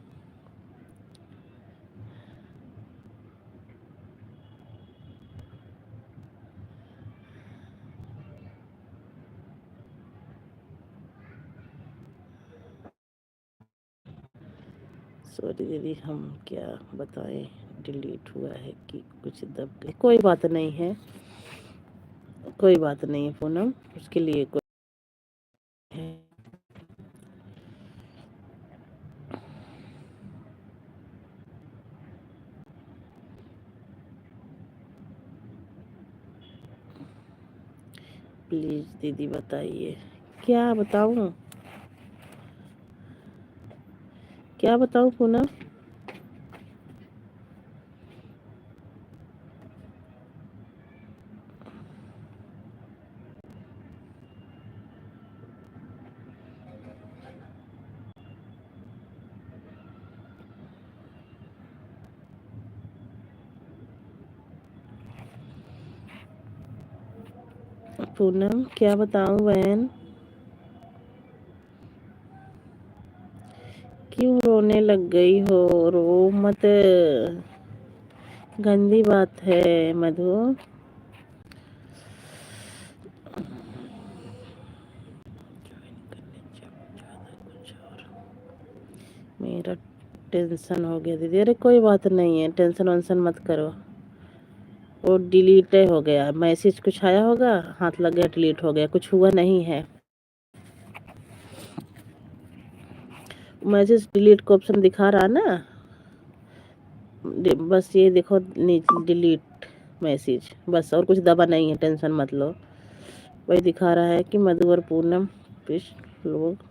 A: सॉरी दीदी, हम क्या बताएं, डिलीट हुआ है कि कुछ दब गए। कोई बात नहीं है, कोई बात नहीं है पूनम, उसके लिए कोई है। प्लीज दीदी बताइए। क्या बताऊं, क्या बताऊं पूनम? पूनम क्या बताऊं बहन? क्यों रोने लग गई हो? रो मत, गंदी बात है मधु। मेरा टेंशन हो गया दीदी। अरे कोई बात नहीं है, टेंशन वेंशन मत करो। वो डिलीट हो गया, मैसेज कुछ आया होगा, हाथ लग गया, डिलीट हो गया, कुछ हुआ नहीं है। मैसेज डिलीट का ऑप्शन दिखा रहा ना, बस ये देखो नीचे डिलीट मैसेज, बस और कुछ दबा नहीं है, टेंशन मत लो। वही दिखा रहा है कि मधु और पूनम पिश लोग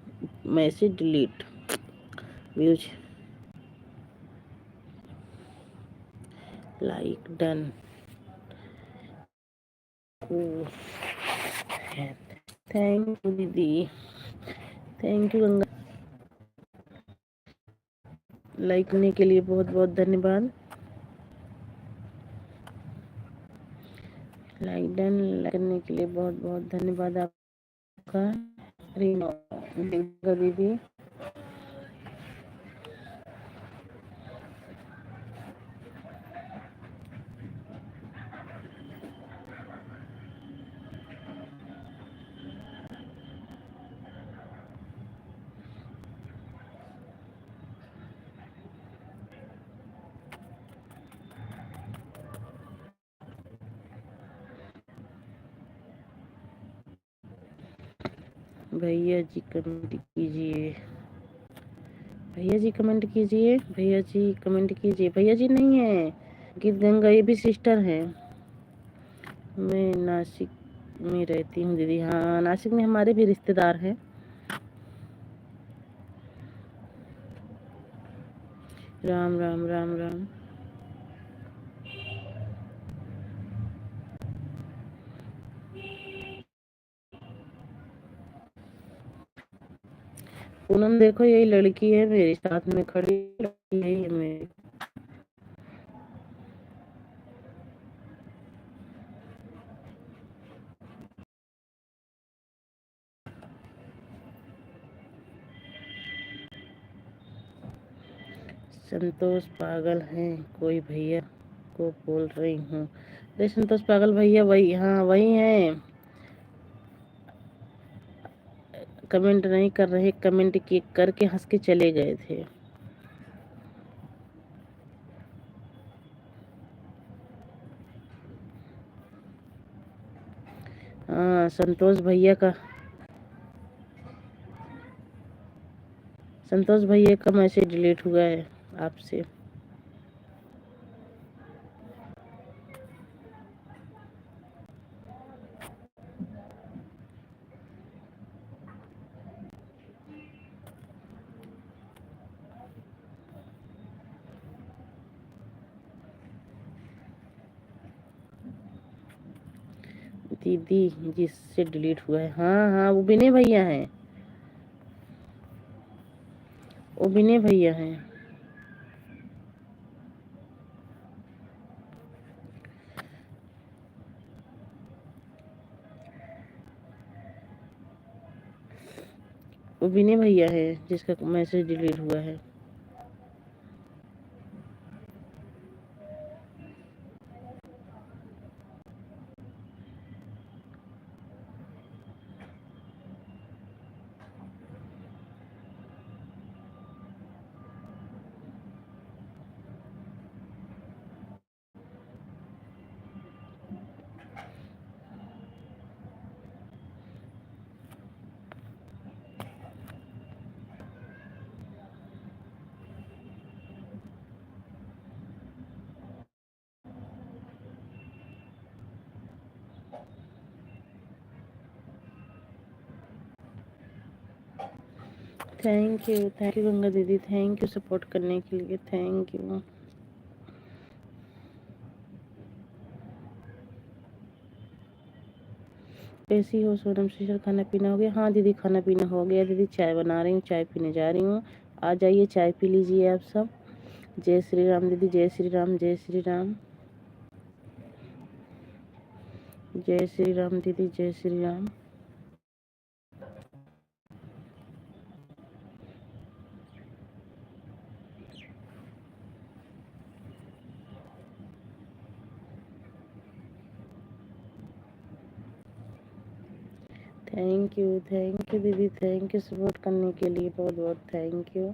A: message delete views like done. Thank you दीदी, थैंक यू गंगा। लाइक करने के लिए बहुत बहुत धन्यवाद। लाइक डन करने के लिए बहुत बहुत धन्यवाद आपका। रीना दीदी, भैया जी कमेंट कीजिए, भैया जी कमेंट कीजिए, भैया जी कमेंट कीजिए। भैया जी नहीं है, गीत गंगा ये भी सिस्टर है। मैं नासिक में रहती हूँ दीदी। हाँ, नासिक में हमारे भी रिश्तेदार हैं। राम राम राम राम। पूनम देखो, यही लड़की है मेरे साथ में खड़ी, यही है मेरी। संतोष पागल हैं कोई भैया को बोल रही हूँ। अरे संतोष पागल भैया वही, हाँ वही हैं। कमेंट नहीं कर रहे, कमेंट किए करके हंस के चले गए थे। हाँ संतोष भैया का मैसेज डिलीट हुआ है आपसे। दीदी जिससे डिलीट हुआ है, हाँ हाँ वो विनय भैया हैं, वो विनय भैया हैं। वो विनय भैया है जिसका मैसेज डिलीट हुआ है। थैंक यू गंगा दीदी, थैंक यू सपोर्ट करने के लिए, थैंक यू। कैसी हो सोनम सिस्टर, खाना पीना हो गया? हाँ दीदी खाना पीना हो गया दीदी, चाय बना रही हूँ, चाय पीने जा रही हूँ। आ जाइए चाय पी लीजिए आप सब। जय श्री राम दीदी, जय श्री राम, जय श्री राम, जय श्री राम दीदी, जय श्री राम। थैंक यू दीदी, थैंक यू सपोर्ट करने के लिए, बहुत बहुत थैंक यू।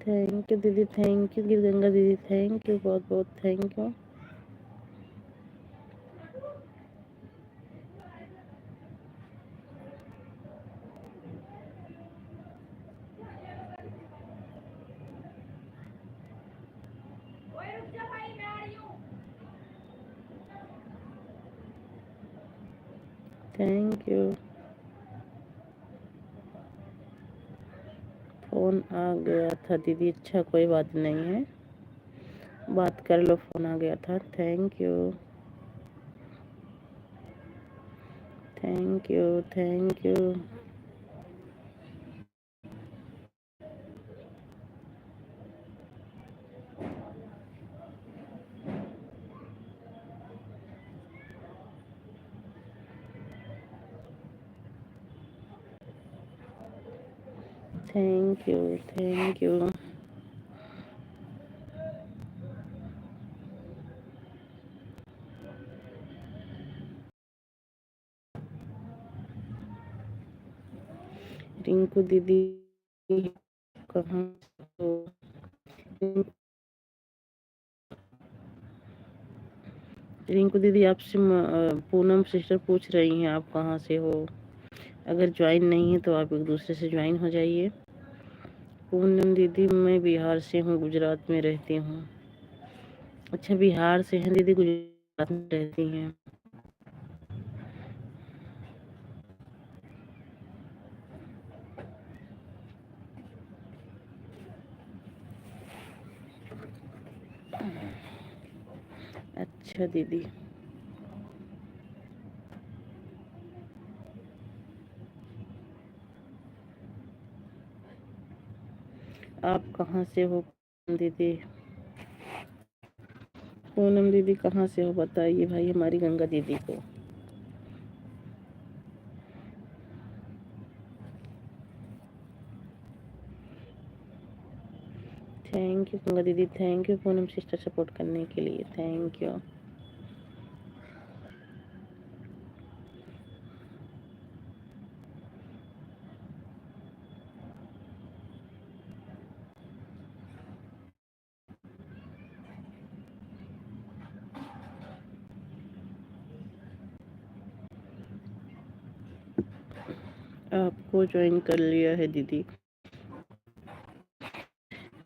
A: थैंक यू दीदी, थैंक यू गंगा दीदी, थैंक यू, बहुत बहुत thank you. Thank you. Phone आ गया था दीदी, अच्छा कोई बात नहीं है, बात कर लो, फ़ोन आ गया था। Thank you, thank you, thank you, thank you, thank you. Rinku दीदी कहाँ हो? रिंकू दीदी आपसे पूनम सिस्टर पूछ रही हैं आप कहाँ से हो। अगर ज्वाइन नहीं है तो आप एक दूसरे से ज्वाइन हो जाइए। पूनम दीदी मैं बिहार से हूँ, गुजरात में रहती हूँ। अच्छा बिहार से हैं दीदी, गुजरात में रहती हैं। अच्छा अच्छा दीदी, आप कहाँ से हो दीदी? पूनम दीदी कहाँ से हो बताइए भाई हमारी गंगा दीदी को। थैंक यू गंगा दीदी, thank you Poonam sister support करने के लिए, थैंक यू। आपको ज्वाइन कर लिया है दीदी,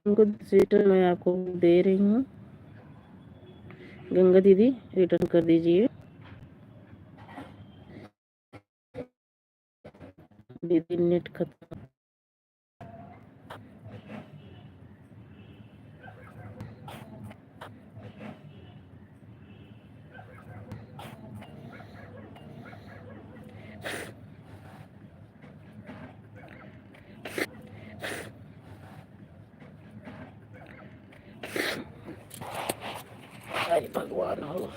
A: उनको रिटर्न मैं आपको दे रही हूँ। गंगा दीदी रिटर्न कर दीजिए दीदी, नेट खत्म। अरे भगवान हो।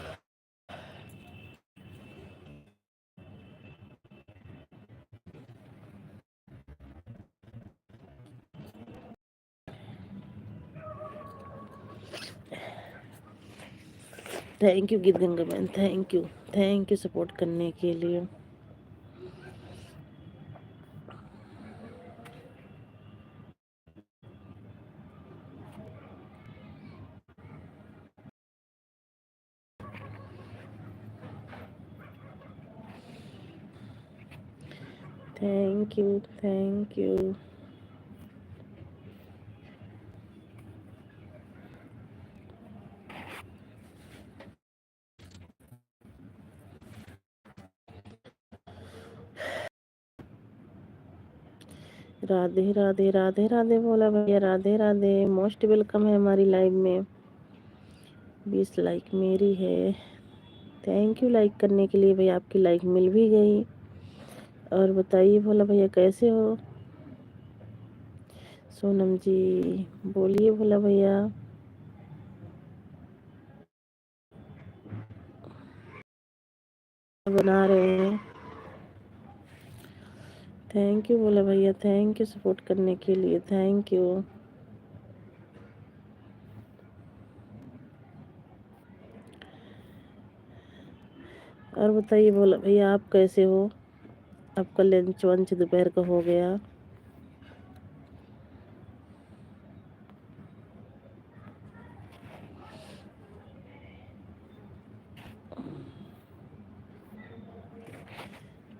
A: थैंक यू गीत Ganga man, thank you support करने के लिए। Thank you, thank you. Radhe Radhe Radhe Radhe बोला भैया, राधे राधे, मोस्ट वेलकम है हमारी लाइव में। 20 लाइक मेरी है, थैंक यू लाइक करने के लिए भैया, आपकी लाइक मिल भी गई। और बताइए भोला भैया कैसे हो? सोनम जी बोलिए भोला भैया। बना रहे हैं। थैंक यू भोला भैया, थैंक यू सपोर्ट करने के लिए, थैंक यू। और बताइए भोला भैया आप कैसे हो? आपका लंच वंच दोपहर का हो गया?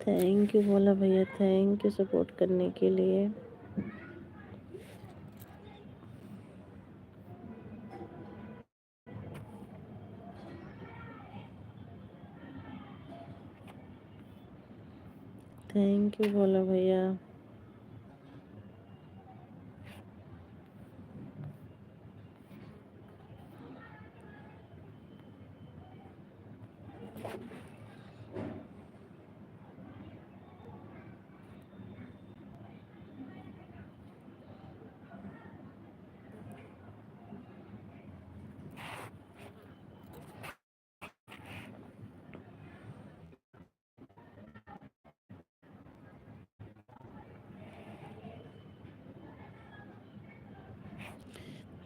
A: थैंक यू भोला भैया, थैंक यू सपोर्ट करने के लिए। थैंक यू भोला भैया।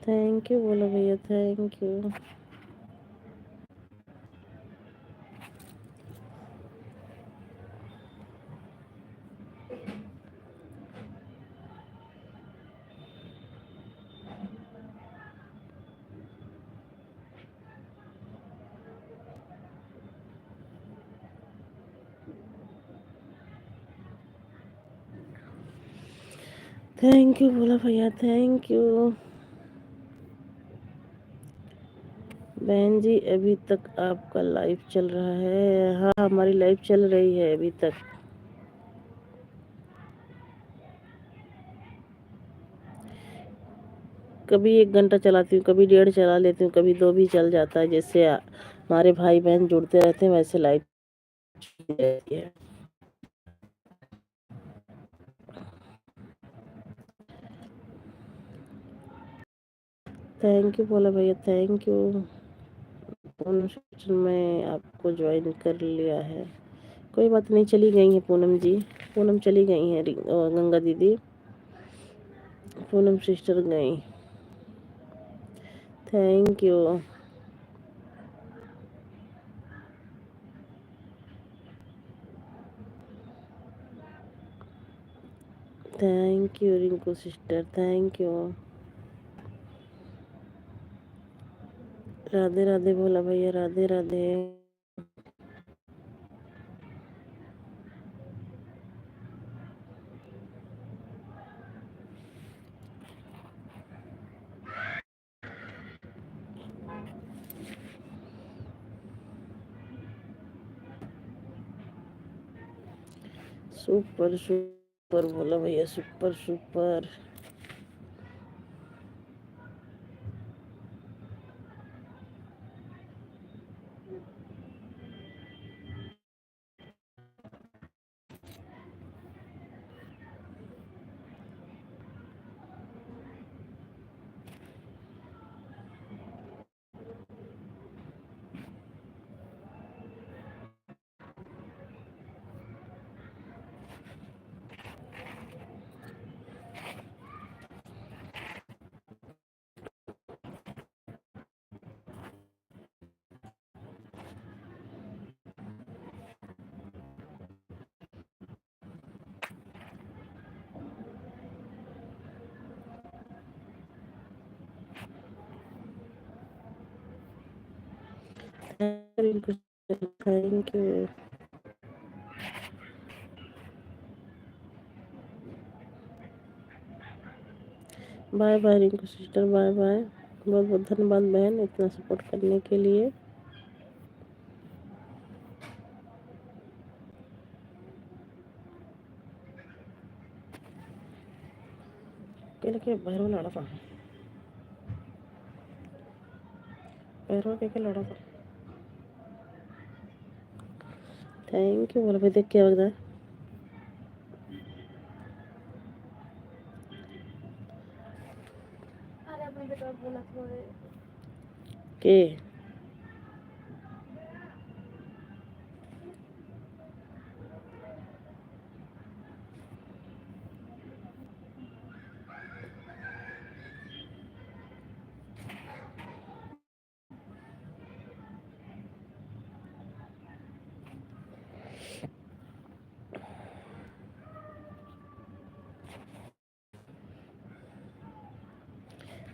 A: थैंक यू भोला भैया, थैंक यू। थैंक यू भोला भैया, थैंक यू। बहन जी अभी तक आपका लाइव चल रहा है? हाँ हमारी लाइव चल रही है अभी तक। कभी 1 घंटा चलाती हूँ, कभी 1.5 चला लेती हूँ, कभी 2 भी चल जाता है, जैसे हमारे भाई बहन जुड़ते रहते हैं, वैसे लाइफ रहती है। थैंक यू बोला भैया, थैंक यू। पूनम सिस्टर में आपको ज्वाइन कर लिया है। कोई बात नहीं, चली गई हैं पूनम जी, पूनम चली गई हैं, गंगा दीदी, पूनम सिस्टर गई। Thank you. Thank you Rinku sister, thank you. Radhe Radhe बोला भैया, राधे राधे। सुपर सुपर बोला भैया, super super. Rinku sister, thank you. Bye bye Rinku sister, bye bye. बहुत बहुत धन्यवाद बहन, इतना सपोर्ट करने के लिए। के भैरव लड़ा था, भैरव के लड़ा था। थैंक यू बोला भाई, देख क्या लग रहा है के।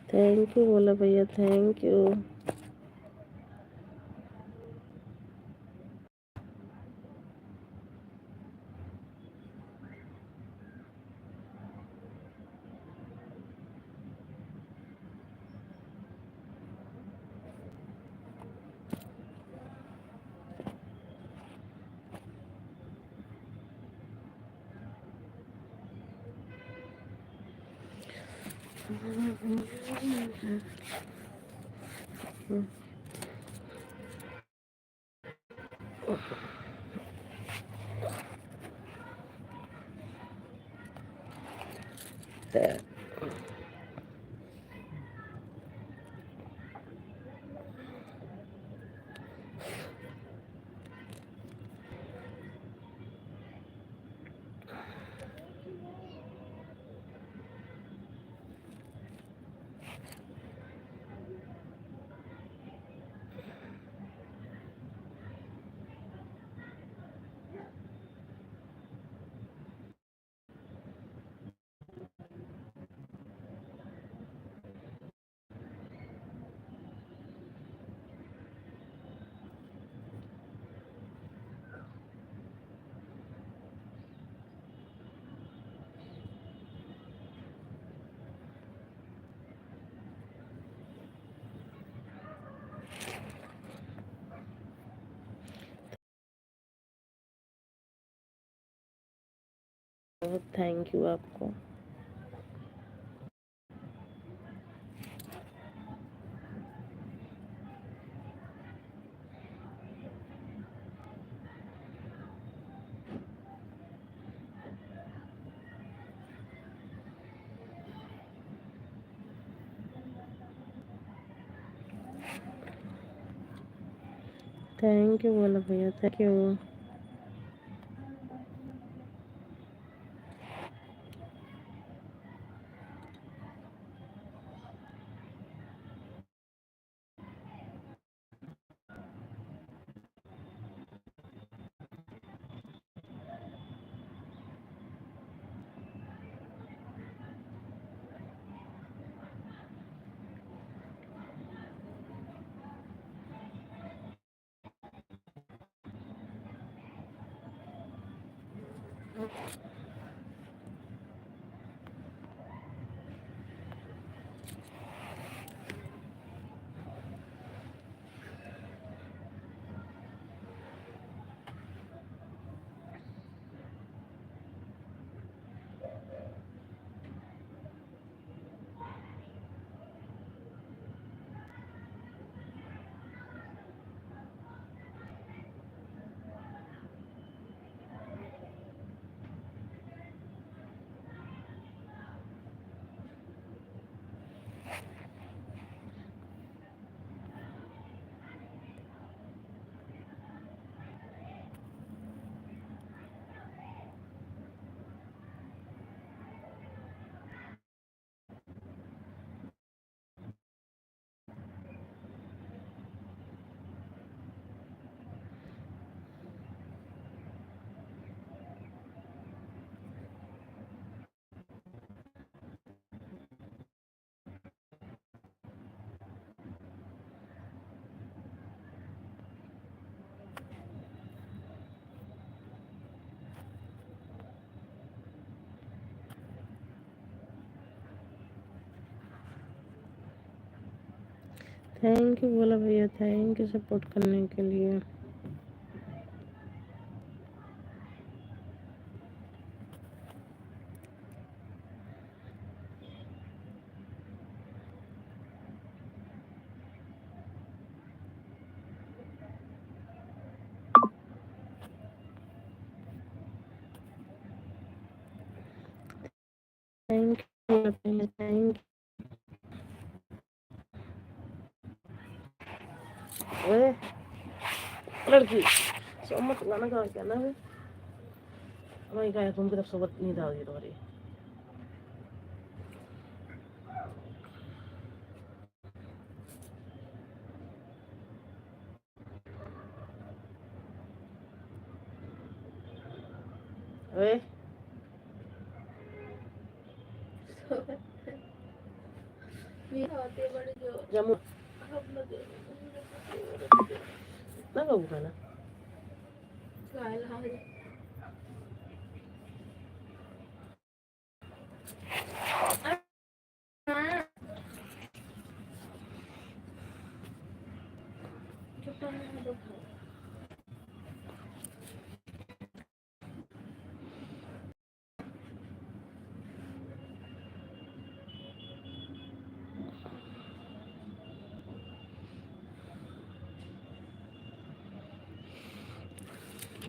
A: थैंक यू बोला भैया, थैंक यू। बहुत थैंक यू आपको। थैंक यू बोला भैया, थैंक यू। थैंक यू बोला भैया, थैंक यू सपोर्ट करने के लिए। थैंक यू बोला भैया, थैंक यू। लड़की सोमत गाना गा क्या ना वही गाया तुमकी तरफ सोबत नींद आ गई तुम्हारी। ओए जम्मू ना गाऊ गाना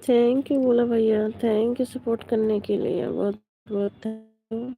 A: थैंक यू बोला भैया, थैंक यू सपोर्ट करने के लिए, बहुत बहुत थैंक यू।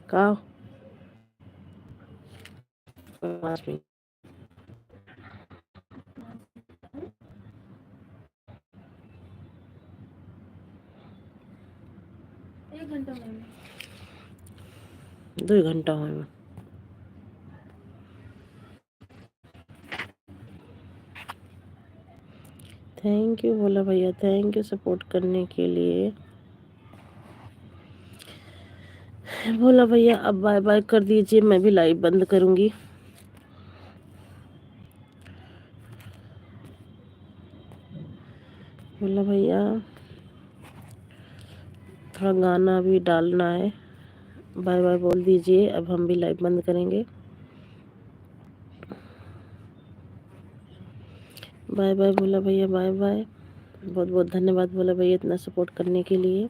A: का 5 मिनट।
C: एक घंटा में
A: 2 घंटा हुए। थैंक यू भोला भैया, थैंक यू सपोर्ट करने के लिए। भोला भैया अब बाय बाय कर दीजिए, मैं भी लाइव बंद करूंगी। भोला भैया थोड़ा गाना भी डालना है, बाय बाय बोल दीजिए, अब हम भी लाइव बंद करेंगे। बाय बाय भोला भैया, बाय बाय। बहुत बहुत धन्यवाद भोला भैया इतना सपोर्ट करने के लिए।